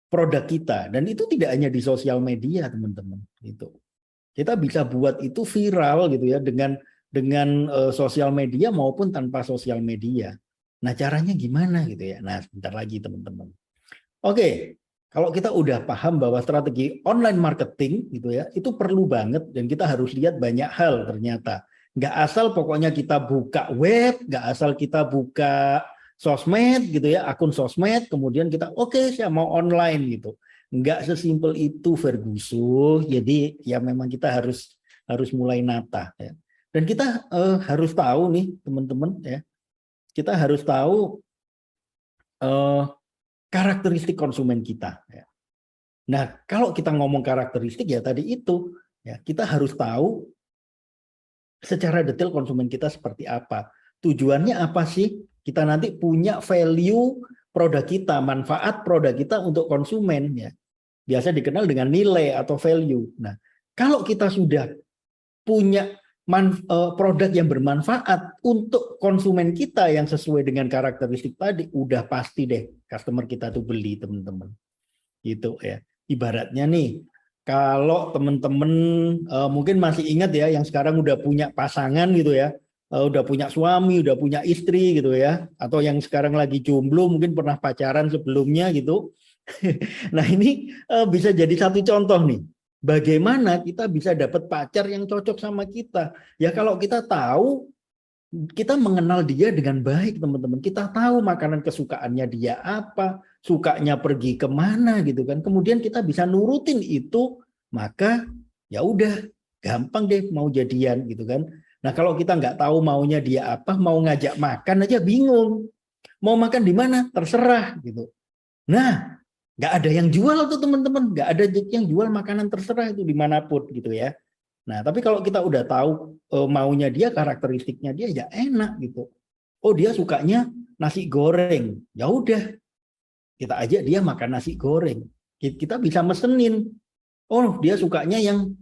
produk kita. Dan itu tidak hanya di sosial media teman-teman gitu. Kita bisa buat itu viral gitu ya dengan sosial media maupun tanpa sosial media. Nah caranya gimana gitu ya? Nah sebentar lagi teman-teman. Oke. Kalau kita udah paham bahwa strategi online marketing gitu ya, itu perlu banget dan kita harus lihat banyak hal ternyata. Nggak asal pokoknya kita buka web, nggak asal kita buka sosmed gitu ya, akun sosmed, kemudian kita oke, saya mau online gitu. Nggak sesimpel itu Ferguson. Jadi ya memang kita harus mulai nata ya. Dan kita harus tahu nih teman-teman ya, kita harus tahu karakteristik konsumen kita. Nah, kalau kita ngomong karakteristik ya tadi itu, ya kita harus tahu secara detail konsumen kita seperti apa. Tujuannya apa sih? Kita nanti punya value produk kita, manfaat produk kita untuk konsumen ya. Biasa dikenal dengan nilai atau value. Nah, kalau kita sudah punya produk yang bermanfaat untuk konsumen kita yang sesuai dengan karakteristik tadi, udah pasti deh customer kita tuh beli teman-teman. Gitu ya. Ibaratnya nih, kalau teman-teman mungkin masih ingat ya yang sekarang udah punya pasangan gitu ya, udah punya suami, udah punya istri gitu ya, atau yang sekarang lagi jomblo mungkin pernah pacaran sebelumnya gitu. Nah ini bisa jadi satu contoh nih. Bagaimana kita bisa dapat pacar yang cocok sama kita? Ya kalau kita tahu, kita mengenal dia dengan baik teman-teman. Kita tahu makanan kesukaannya dia apa, sukanya pergi kemana gitu kan. Kemudian kita bisa nurutin itu, maka ya udah gampang deh mau jadian gitu kan. Nah kalau kita nggak tahu maunya dia apa, mau ngajak makan aja bingung. Mau makan di mana? Terserah gitu. Nah nggak ada yang jual tuh teman-teman, nggak ada yang jual makanan terserah itu dimanapun gitu ya. Nah tapi kalau kita udah tahu maunya dia, karakteristiknya dia ya enak gitu. Oh dia sukanya nasi goreng, ya udah kita ajak dia makan nasi goreng. Kita bisa mesenin. Oh dia sukanya yang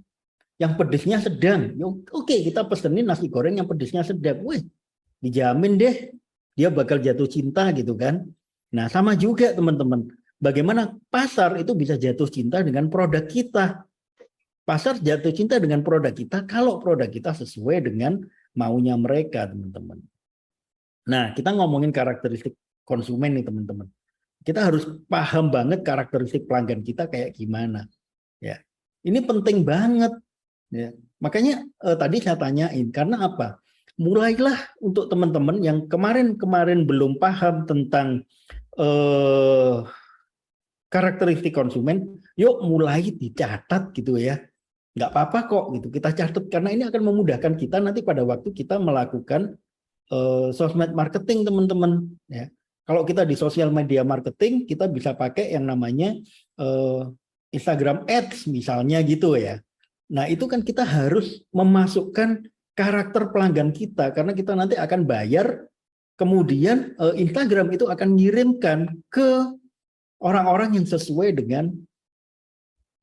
pedesnya sedang. Oke kita pesenin nasi goreng yang pedesnya sedang. Wih dijamin deh dia bakal jatuh cinta gitu kan. Nah sama juga teman-teman. Bagaimana pasar itu bisa jatuh cinta dengan produk kita. Pasar jatuh cinta dengan produk kita kalau produk kita sesuai dengan maunya mereka, teman-teman. Nah, kita ngomongin karakteristik konsumen nih, teman-teman. Kita harus paham banget karakteristik pelanggan kita kayak gimana. Ya, ini penting banget. Ya. Makanya tadi saya tanyain, karena apa? Mulailah untuk teman-teman yang kemarin belum paham tentang karakteristik konsumen, yuk mulai dicatat gitu ya. Nggak apa-apa kok gitu, kita catat karena ini akan memudahkan kita nanti pada waktu kita melakukan sosmed marketing teman-teman. Ya. Kalau kita di sosial media marketing, kita bisa pakai yang namanya Instagram Ads misalnya gitu ya. Nah itu kan kita harus memasukkan karakter pelanggan kita karena kita nanti akan bayar, kemudian Instagram itu akan mengirimkan ke orang-orang yang sesuai dengan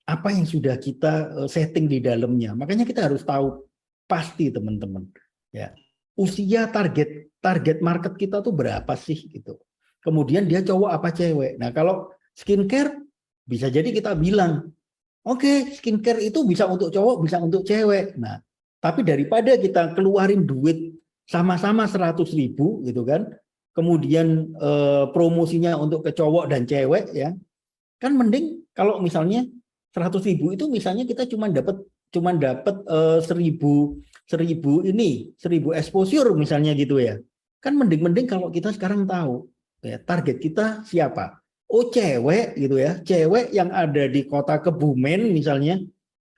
apa yang sudah kita setting di dalamnya. Makanya kita harus tahu pasti teman-teman. Ya, usia target market kita tuh berapa sih gitu. Kemudian dia cowok apa cewek. Nah kalau skincare bisa jadi kita bilang, oke, skincare itu bisa untuk cowok, bisa untuk cewek. Nah tapi daripada kita keluarin duit sama-sama 100.000 gitu kan, kemudian promosinya untuk ke cowok dan cewek ya, kan mending kalau misalnya 100.000 itu misalnya kita cuma dapat 1.000 exposure misalnya gitu ya, kan mending kalau kita sekarang tahu ya target kita siapa. Oh cewek gitu ya, cewek yang ada di kota Kebumen misalnya,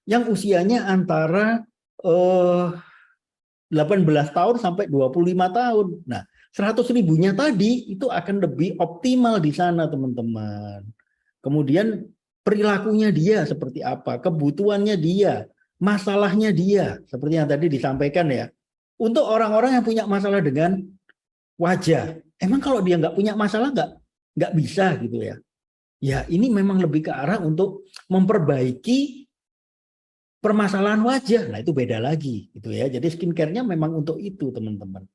yang usianya antara 18 tahun sampai 25 tahun. Nah, 100 ribunya tadi itu akan lebih optimal di sana, teman-teman. Kemudian perilakunya dia seperti apa, kebutuhannya dia, masalahnya dia, seperti yang tadi disampaikan ya. Untuk orang-orang yang punya masalah dengan wajah, emang kalau dia nggak punya masalah nggak bisa gitu ya. Ya ini memang lebih ke arah untuk memperbaiki permasalahan wajah. Nah itu beda lagi gitu ya. Jadi skincare-nya memang untuk itu, teman-teman.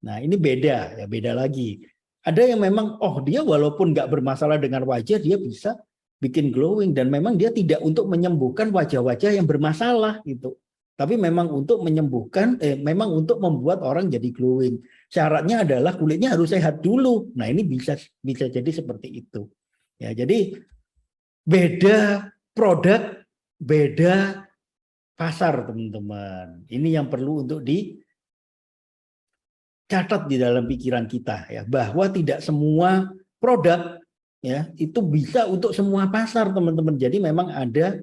Nah ini beda ya, beda lagi. Ada yang memang dia walaupun nggak bermasalah dengan wajah, dia bisa bikin glowing, dan memang dia tidak untuk menyembuhkan wajah-wajah yang bermasalah gitu. Tapi memang untuk menyembuhkan, memang untuk membuat orang jadi glowing. Syaratnya adalah kulitnya harus sehat dulu. Nah ini bisa jadi seperti itu. Ya jadi beda produk, beda pasar, teman-teman. Ini yang perlu untuk dicatat di dalam pikiran kita ya, bahwa tidak semua produk ya itu bisa untuk semua pasar, teman-teman. Jadi memang ada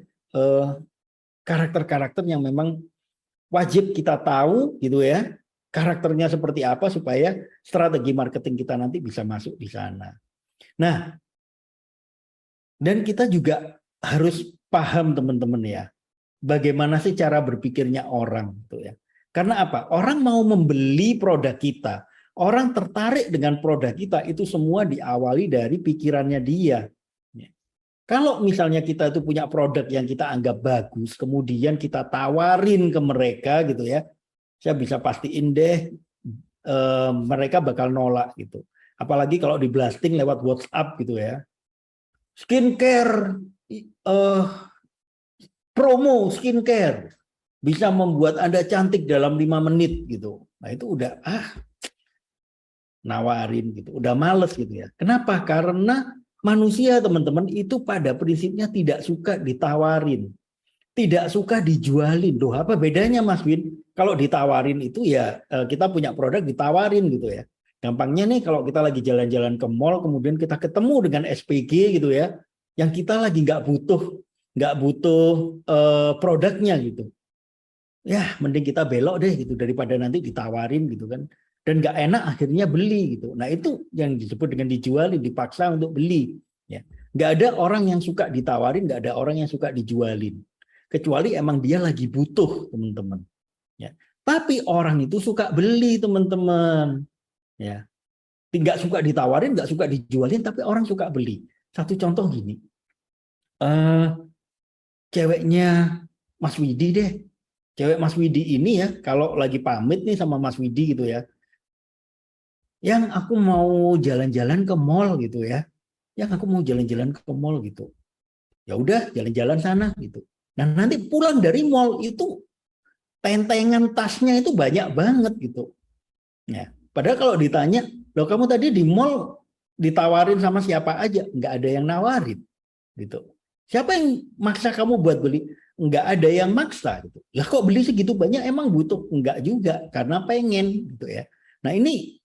karakter-karakter yang memang wajib kita tahu gitu ya. Karakternya seperti apa supaya strategi marketing kita nanti bisa masuk di sana. Nah, dan kita juga harus paham, teman-teman ya, bagaimana sih cara berpikirnya orang gitu ya. Karena apa? Orang mau membeli produk kita, orang tertarik dengan produk kita itu semua diawali dari pikirannya dia. Kalau misalnya kita itu punya produk yang kita anggap bagus, kemudian kita tawarin ke mereka gitu ya, saya bisa pastiin deh mereka bakal nolak gitu. Apalagi kalau di blasting lewat WhatsApp gitu ya. Skincare, promo skincare bisa membuat Anda cantik dalam 5 menit gitu. Nah itu udah nawarin gitu, udah males gitu ya. Kenapa? Karena manusia, teman-teman, itu pada prinsipnya tidak suka ditawarin, tidak suka dijualin. Loh, apa bedanya Mas Win? Kalau ditawarin itu ya kita punya produk ditawarin gitu ya. Gampangnya nih kalau kita lagi jalan-jalan ke mall, kemudian kita ketemu dengan SPG gitu ya, yang kita lagi nggak butuh produknya gitu. Ya, mending kita belok deh gitu daripada nanti ditawarin gitu kan. Dan nggak enak akhirnya beli gitu. Nah itu yang disebut dengan dijualin, dipaksa untuk beli. Ya, nggak ada orang yang suka ditawarin, nggak ada orang yang suka dijualin. Kecuali emang dia lagi butuh, teman-teman. Ya, tapi orang itu suka beli, teman-teman. Ya, nggak suka ditawarin, nggak suka dijualin, tapi orang suka beli. Satu contoh gini, ceweknya Mas Widi deh. Cewek Mas Widi ini ya, kalau lagi pamit nih sama Mas Widi gitu ya, yang aku mau jalan-jalan ke mall gitu ya, gitu. Ya udah jalan-jalan sana gitu. Nah nanti pulang dari mall itu tentengan tasnya itu banyak banget gitu. Ya, padahal kalau ditanya, loh kamu tadi di mall ditawarin sama siapa aja? Nggak ada yang nawarin gitu. Siapa yang maksa kamu buat beli? Nggak ada yang maksa gitu. Lah kok beli segitu banyak emang butuh? Enggak juga, karena pengen gitu ya. Nah ini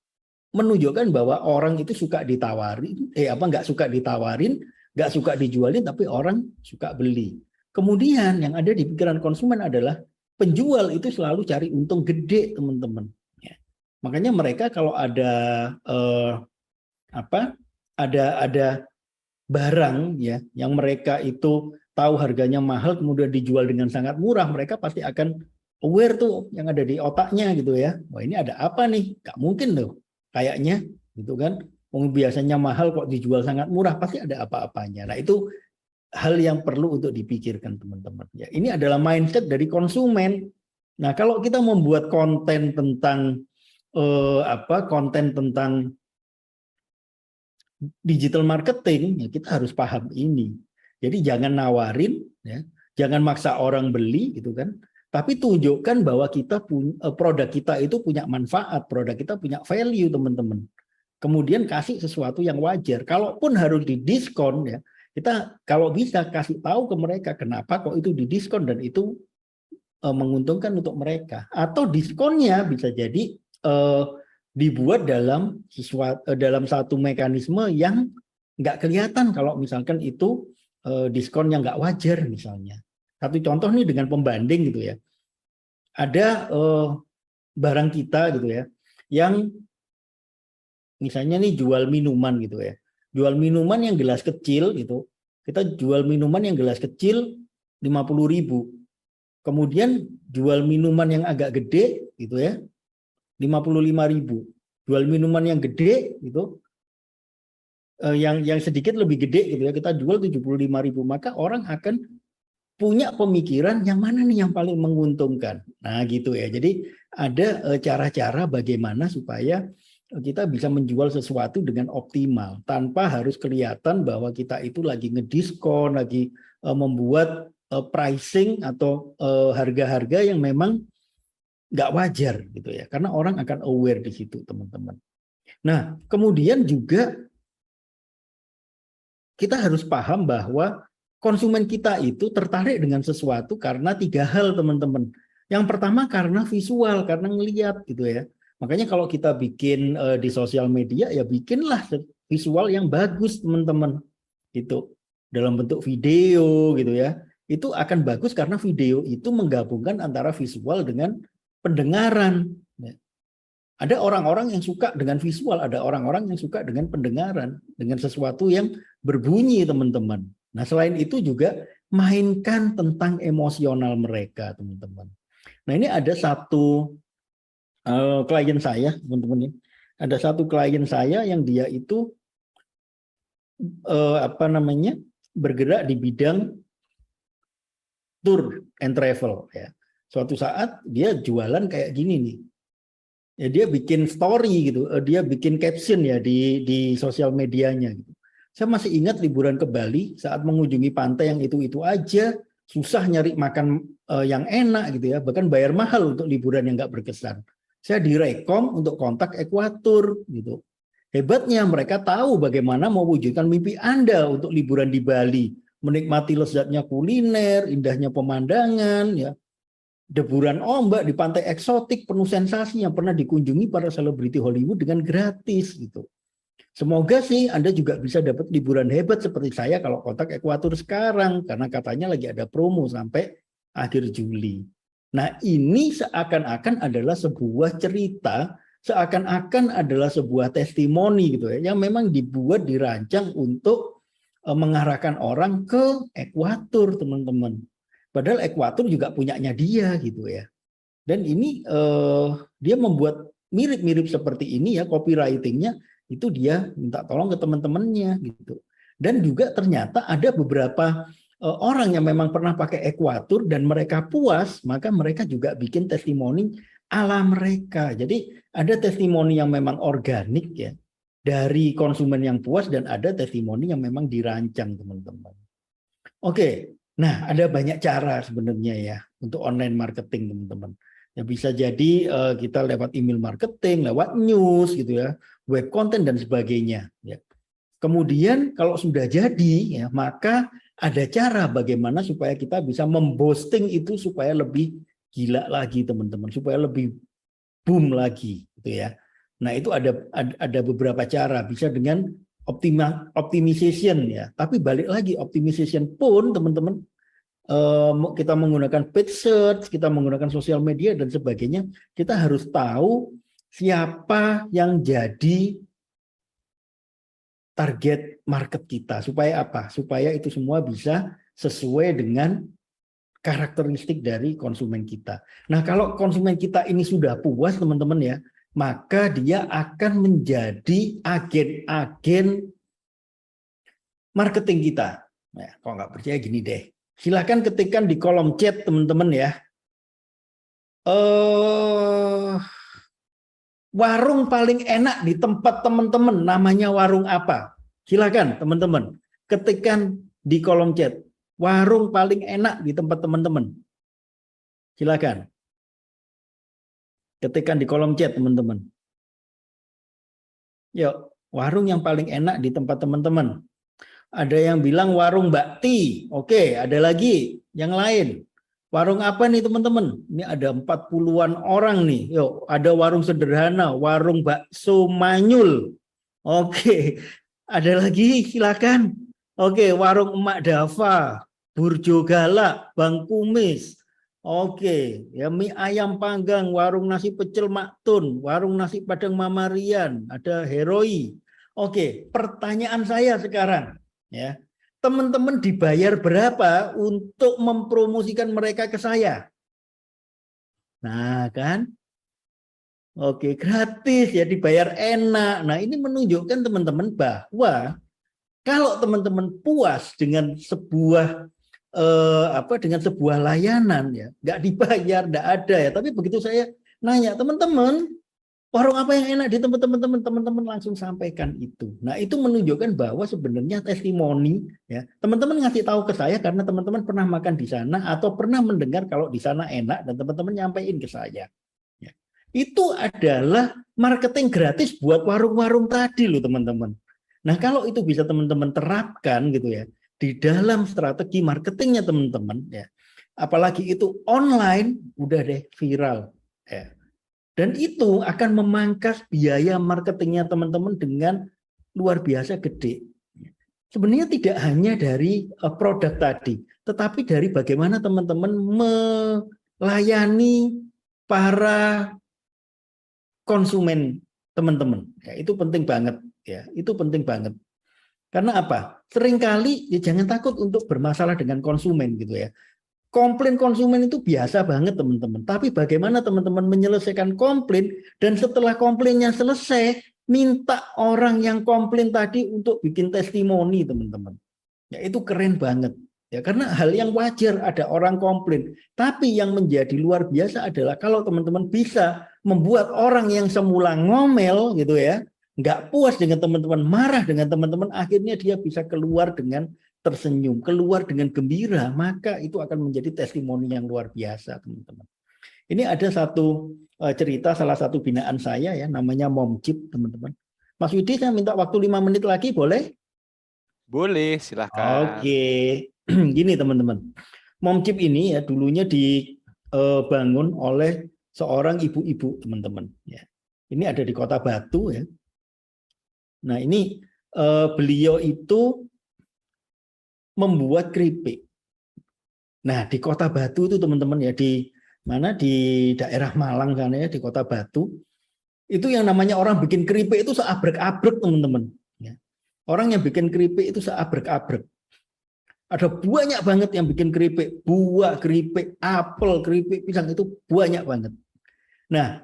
menunjukkan bahwa orang itu suka ditawarin, nggak suka ditawarin, nggak suka dijualin, tapi orang suka beli. Kemudian yang ada di pikiran konsumen adalah penjual itu selalu cari untung gede, teman-teman. Ya. Makanya mereka kalau ada ada barang ya yang mereka itu tahu harganya mahal kemudian dijual dengan sangat murah, mereka pasti akan aware tuh yang ada di otaknya gitu ya. Wah ini ada apa nih? Gak mungkin loh kayaknya gitu kan. Biasanya mahal kok dijual sangat murah, pasti ada apa-apanya. Nah itu hal yang perlu untuk dipikirkan, teman-teman. Ya, ini adalah mindset dari konsumen. Nah kalau kita membuat konten tentang konten tentang digital marketing, ya kita harus paham ini. Jadi jangan nawarin, ya, jangan maksa orang beli, gitu kan. Tapi tunjukkan bahwa kita produk kita itu punya manfaat, produk kita punya value, teman-teman. Kemudian kasih sesuatu yang wajar. Kalaupun harus didiskon, ya kita kalau bisa kasih tahu ke mereka kenapa kok itu didiskon dan itu menguntungkan untuk mereka. Atau diskonnya bisa jadi dibuat dalam satu mekanisme yang nggak kelihatan kalau misalkan itu diskon yang nggak wajar misalnya. Satu contoh nih dengan pembanding gitu ya. Ada barang kita gitu ya, yang misalnya nih jual minuman gitu ya. Jual minuman yang gelas kecil gitu. Kita jual minuman yang gelas kecil 50.000. Kemudian jual minuman yang agak gede gitu ya 55.000. Jual minuman yang gede gitu yang sedikit lebih gede gitu ya kita jual 75.000. Maka orang akan punya pemikiran yang mana nih yang paling menguntungkan. Nah gitu ya. Jadi ada cara-cara bagaimana supaya kita bisa menjual sesuatu dengan optimal tanpa harus kelihatan bahwa kita itu lagi ngediskon, lagi membuat pricing atau harga-harga yang memang nggak wajar gitu ya. Karena orang akan aware di situ, teman-teman. Nah, kemudian juga kita harus paham bahwa konsumen kita itu tertarik dengan sesuatu karena 3 hal, teman-teman. Yang pertama karena visual, karena ngelihat gitu ya. Makanya kalau kita bikin di sosial media ya bikinlah visual yang bagus, teman-teman. Gitu. Dalam bentuk video gitu ya. Itu akan bagus karena video itu menggabungkan antara visual dengan pendengaran. Ada orang-orang yang suka dengan visual, ada orang-orang yang suka dengan pendengaran, dengan sesuatu yang berbunyi, teman-teman. Nah, selain itu juga mainkan tentang emosional mereka, teman-teman. Nah, ini ada satu klien saya, teman-teman. Ada satu klien saya yang dia itu bergerak di bidang tour and travel. Ya. Suatu saat dia jualan kayak gini nih. Ya, dia bikin story gitu, dia bikin caption ya di sosial medianya. Gitu. Saya masih ingat liburan ke Bali saat mengunjungi pantai yang itu aja susah nyari makan yang enak gitu ya, bahkan bayar mahal untuk liburan yang nggak berkesan. Saya direkom untuk kontak Equator gitu. Hebatnya mereka tahu bagaimana mewujudkan mimpi Anda untuk liburan di Bali, menikmati lezatnya kuliner, indahnya pemandangan, ya. Deburan ombak di pantai eksotik penuh sensasi yang pernah dikunjungi para selebriti Hollywood dengan gratis gitu. Semoga sih Anda juga bisa dapat liburan hebat seperti saya kalau kontak Equator sekarang karena katanya lagi ada promo sampai akhir Juli. Nah, ini seakan-akan adalah sebuah cerita, seakan-akan adalah sebuah testimoni gitu ya, yang memang dibuat dirancang untuk mengarahkan orang ke Equator, teman-teman. Padahal Equator juga punyanya dia gitu ya. Dan ini dia membuat mirip-mirip seperti ini ya, copywritingnya itu dia minta tolong ke teman-temannya gitu. Dan juga ternyata ada beberapa orang yang memang pernah pakai Equator dan mereka puas, maka mereka juga bikin testimoni ala mereka. Jadi ada testimoni yang memang organik ya dari konsumen yang puas dan ada testimoni yang memang dirancang, teman-teman. Oke. Nah, ada banyak cara sebenarnya ya untuk online marketing, teman-teman. Ya bisa jadi kita lewat email marketing, lewat news gitu ya, web content dan sebagainya. Ya. Kemudian kalau sudah jadi, ya maka ada cara bagaimana supaya kita bisa memboosting itu supaya lebih gila lagi, teman-teman, supaya lebih boom lagi, gitu ya. Nah itu ada beberapa cara, bisa dengan optimization ya. Tapi balik lagi optimization pun teman-teman kita menggunakan paid search, kita menggunakan sosial media dan sebagainya, kita harus tahu siapa yang jadi target market kita. Supaya apa? Supaya itu semua bisa sesuai dengan karakteristik dari konsumen kita. Nah, kalau konsumen kita ini sudah puas, teman-teman ya, maka dia akan menjadi agen-agen marketing kita. Nah, kalau nggak percaya gini deh, silahkan ketikkan di kolom chat, teman-teman ya. Warung paling enak di tempat teman-teman namanya warung apa? Silakan teman-teman ketikkan di kolom chat. Warung paling enak di tempat teman-teman. Silakan ketikkan di kolom chat, teman-teman. Yuk, warung yang paling enak di tempat teman-teman. Ada yang bilang warung bakti. Oke, ada lagi yang lain. Warung apa nih teman-teman? Ini ada 40-an orang nih. Yuk, ada warung sederhana, warung bakso Manyul. Oke, ada lagi silakan. Oke, warung Emak Dava. Burjo Galak, Bang Kumis. Oke, ya mie ayam panggang, warung nasi pecel Maktun, warung nasi Padang Mama Rian, ada Heroi. Oke, pertanyaan saya sekarang, ya, teman-teman dibayar berapa untuk mempromosikan mereka ke saya? Nah, kan? Oke, gratis ya, dibayar enak. Nah, ini menunjukkan teman-teman bahwa kalau teman-teman puas dengan sebuah dengan sebuah layanan ya, nggak dibayar, nggak ada ya. Tapi begitu saya nanya teman-teman, warung apa yang enak di tempat teman-teman, teman-teman langsung sampaikan itu. Nah, itu menunjukkan bahwa sebenarnya testimoni ya, teman-teman ngasih tahu ke saya karena teman-teman pernah makan di sana atau pernah mendengar kalau di sana enak dan teman-teman nyampein ke saya. Ya. Itu adalah marketing gratis buat warung-warung tadi loh teman-teman. Nah, kalau itu bisa teman-teman terapkan gitu ya di dalam strategi marketingnya teman-teman ya. Apalagi itu online, udah deh viral ya. Dan itu akan memangkas biaya marketingnya teman-teman dengan luar biasa gede. Sebenarnya tidak hanya dari produk tadi, tetapi dari bagaimana teman-teman melayani para konsumen teman-teman. Ya, itu penting banget ya, itu penting banget. Karena apa? Seringkali ya jangan takut untuk bermasalah dengan konsumen gitu ya. Komplain konsumen itu biasa banget teman-teman. Tapi bagaimana teman-teman menyelesaikan komplain dan setelah komplainnya selesai, minta orang yang komplain tadi untuk bikin testimoni teman-teman. Ya itu keren banget. Ya karena hal yang wajar ada orang komplain. Tapi yang menjadi luar biasa adalah kalau teman-teman bisa membuat orang yang semula ngomel gitu ya, nggak puas dengan teman-teman, marah dengan teman-teman, akhirnya dia bisa keluar dengan tersenyum, keluar dengan gembira, maka itu akan menjadi testimoni yang luar biasa, teman-teman. Ini ada satu cerita salah satu binaan saya ya, namanya Momchip, teman-teman. Mas Widi, saya minta waktu 5 menit lagi, boleh? Boleh, silahkan. Oke, gini teman-teman. Momchip ini ya dulunya dibangun oleh seorang ibu-ibu, teman-teman. Ya. Ini ada di Kota Batu ya. Nah ini beliau itu membuat keripik. Nah di Kota Batu itu teman-teman ya, di mana di daerah Malang sana ya, di Kota Batu itu yang namanya orang bikin keripik itu seabrek-abrek teman-teman. Ya. Orang yang bikin keripik itu seabrek-abrek. Ada banyak banget yang bikin keripik, buah keripik, apel keripik, pisang, itu banyak banget. Nah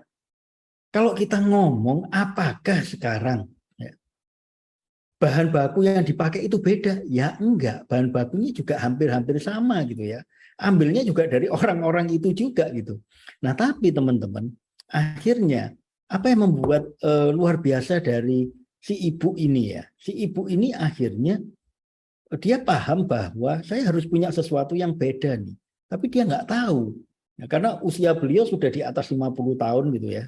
kalau kita ngomong apakah sekarang bahan baku yang dipakai itu beda? Ya enggak, bahan bakunya juga hampir-hampir sama gitu ya. Ambilnya juga dari orang-orang itu juga gitu. Nah tapi teman-teman, akhirnya apa yang membuat luar biasa dari si ibu ini ya? Si ibu ini akhirnya dia paham bahwa saya harus punya sesuatu yang beda nih. Tapi dia nggak tahu. Ya, karena usia beliau sudah di atas 50 tahun gitu ya.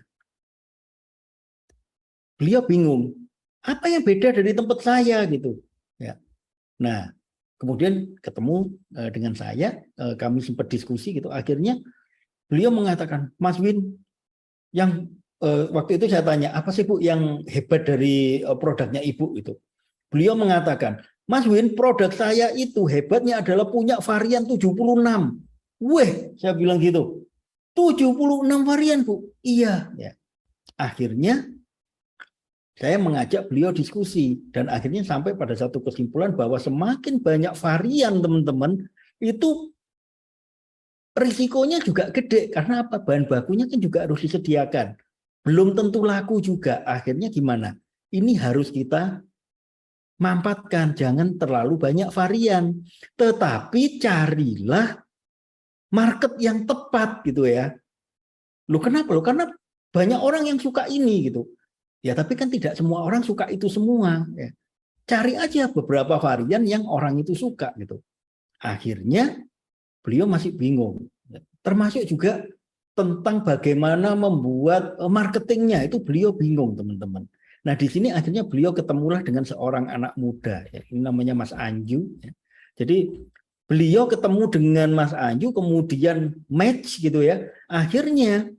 Beliau bingung. Apa yang beda dari tempat saya gitu ya. Nah kemudian ketemu dengan saya, kami sempat diskusi gitu, akhirnya beliau mengatakan, Mas Win, yang waktu itu saya tanya apa sih Bu yang hebat dari produknya Ibu itu. Beliau mengatakan, Mas Win, produk saya itu hebatnya adalah punya varian 76. Weh, saya bilang gitu, 76 varian Bu. Iya ya. Akhirnya saya mengajak beliau diskusi dan akhirnya sampai pada satu kesimpulan bahwa semakin banyak varian teman-teman itu risikonya juga gede karena apa? Bahan bakunya kan juga harus disediakan. Belum tentu laku juga. Akhirnya gimana? Ini harus kita mampatkan, jangan terlalu banyak varian. Tetapi carilah market yang tepat gitu ya. Loh kenapa? Loh karena banyak orang yang suka ini gitu. Ya tapi kan tidak semua orang suka itu semua. Ya. Cari aja beberapa varian yang orang itu suka gitu. Akhirnya beliau masih bingung. Termasuk juga tentang bagaimana membuat marketingnya itu beliau bingung teman-teman. Nah di sini akhirnya beliau ketemulah dengan seorang anak muda. Ya. Ini namanya Mas Anju. Ya. Jadi beliau ketemu dengan Mas Anju kemudian match gitu ya. Akhirnya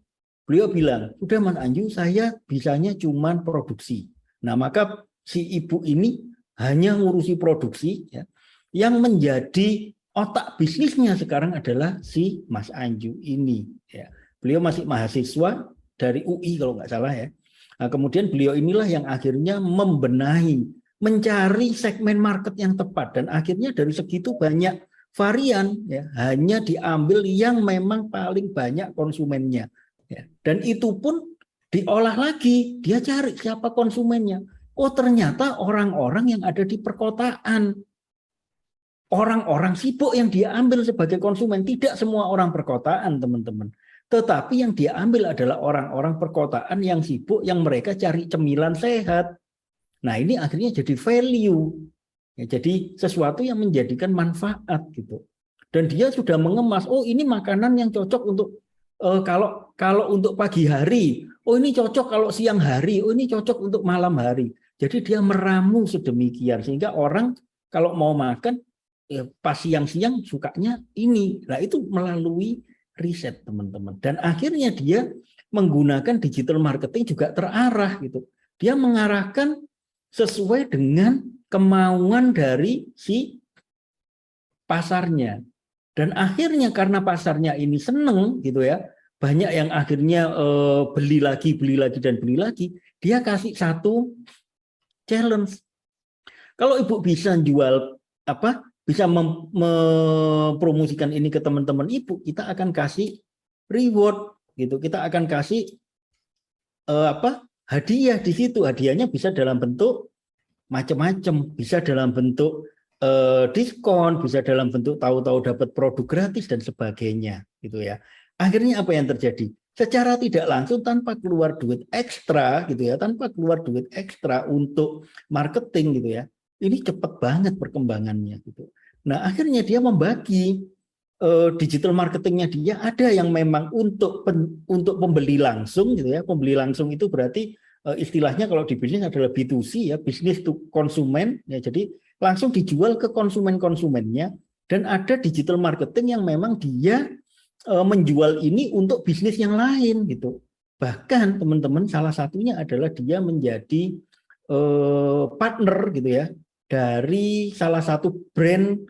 beliau bilang, udah Mas Anju, saya bisanya cuman produksi. Nah, maka si ibu ini hanya ngurusi produksi, ya, yang menjadi otak bisnisnya sekarang adalah si Mas Anju ini. Ya. Beliau masih mahasiswa dari UI kalau nggak salah ya. Nah, kemudian beliau inilah yang akhirnya membenahi, mencari segmen market yang tepat, dan akhirnya dari segitu banyak varian ya, hanya diambil yang memang paling banyak konsumennya. Ya. Dan itu pun diolah lagi, dia cari siapa konsumennya. Oh ternyata orang-orang yang ada di perkotaan. Orang-orang sibuk yang dia ambil sebagai konsumen, tidak semua orang perkotaan teman-teman. Tetapi yang dia ambil adalah orang-orang perkotaan yang sibuk, yang mereka cari cemilan sehat. Nah ini akhirnya jadi value. Ya, jadi sesuatu yang menjadikan manfaat gitu. Dan dia sudah mengemas, oh ini makanan yang cocok untuk kalau untuk pagi hari, oh ini cocok kalau siang hari, oh ini cocok untuk malam hari. Jadi dia meramu sedemikian sehingga orang kalau mau makan ya, pas siang-siang sukanya ini. Nah itu melalui riset teman-teman. Dan akhirnya dia menggunakan digital marketing juga terarah gitu. Dia mengarahkan sesuai dengan kemauan dari si pasarnya. Dan akhirnya karena pasarnya ini seneng gitu ya, banyak yang akhirnya beli lagi, dan beli lagi, dia kasih satu challenge. Kalau Ibu bisa jual bisa mempromosikan ini ke teman-teman Ibu, kita akan kasih reward gitu. Kita akan kasih hadiah di situ. Hadiahnya bisa dalam bentuk macam-macam, bisa dalam bentuk diskon, bisa dalam bentuk tahu-tahu dapat produk gratis dan sebagainya gitu ya. Akhirnya apa yang terjadi? Secara tidak langsung tanpa keluar duit ekstra gitu ya, tanpa keluar duit ekstra untuk marketing gitu ya. Ini cepat banget perkembangannya gitu. Nah, akhirnya dia membagi digital marketingnya dia ada yang memang untuk pembeli langsung gitu ya. Pembeli langsung itu berarti istilahnya kalau di bisnis adalah B2C ya, bisnis to konsumen ya. Jadi langsung dijual ke konsumennya, dan ada digital marketing yang memang dia menjual ini untuk bisnis yang lain gitu. Bahkan teman-teman salah satunya adalah dia menjadi partner gitu ya dari salah satu brand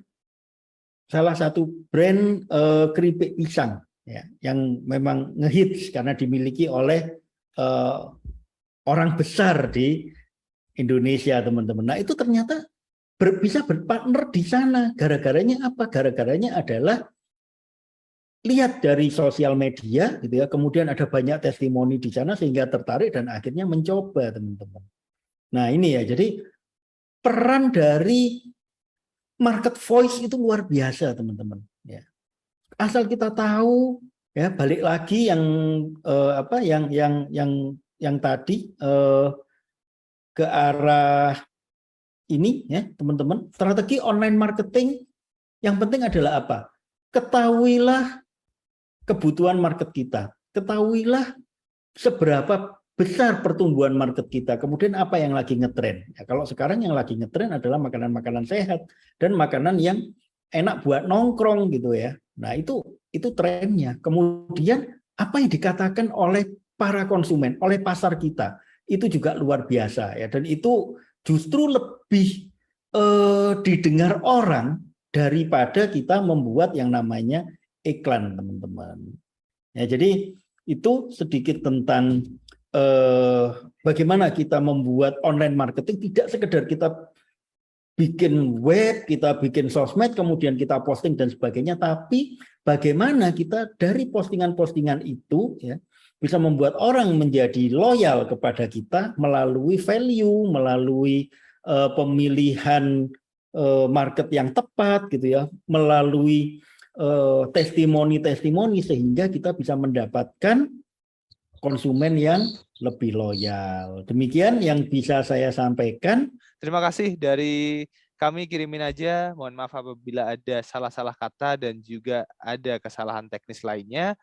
keripik pisang ya, yang memang ngehits karena dimiliki oleh orang besar di Indonesia teman-teman. Nah itu ternyata bisa berpartner di sana. Gara-garanya apa? Gara-garanya adalah lihat dari sosial media gitu ya, kemudian ada banyak testimoni di sana sehingga tertarik dan akhirnya mencoba teman-teman. Nah ini ya, jadi peran dari market voice itu luar biasa teman-teman. Ya. Asal kita tahu ya, balik lagi yang yang tadi ke arah ini ya teman-teman, strategi online marketing yang penting adalah apa? Ketahuilah kebutuhan market kita, ketahuilah seberapa besar pertumbuhan market kita, kemudian apa yang lagi ngetren. Ya, kalau sekarang yang lagi ngetren adalah makanan-makanan sehat dan makanan yang enak buat nongkrong gitu ya. Nah itu trennya. Kemudian apa yang dikatakan oleh para konsumen, oleh pasar kita, itu juga luar biasa ya. Dan itu justru lebih didengar orang daripada kita membuat yang namanya iklan teman-teman. Ya, jadi itu sedikit tentang bagaimana kita membuat online marketing, tidak sekedar kita bikin web, kita bikin sosmed, kemudian kita posting dan sebagainya, tapi bagaimana kita dari postingan-postingan itu ya bisa membuat orang menjadi loyal kepada kita melalui value, melalui pemilihan market yang tepat gitu ya, melalui testimoni-testimoni sehingga kita bisa mendapatkan konsumen yang lebih loyal. Demikian yang bisa saya sampaikan. Terima kasih dari kami, kirimin aja. Mohon maaf apabila ada salah-salah kata dan juga ada kesalahan teknis lainnya.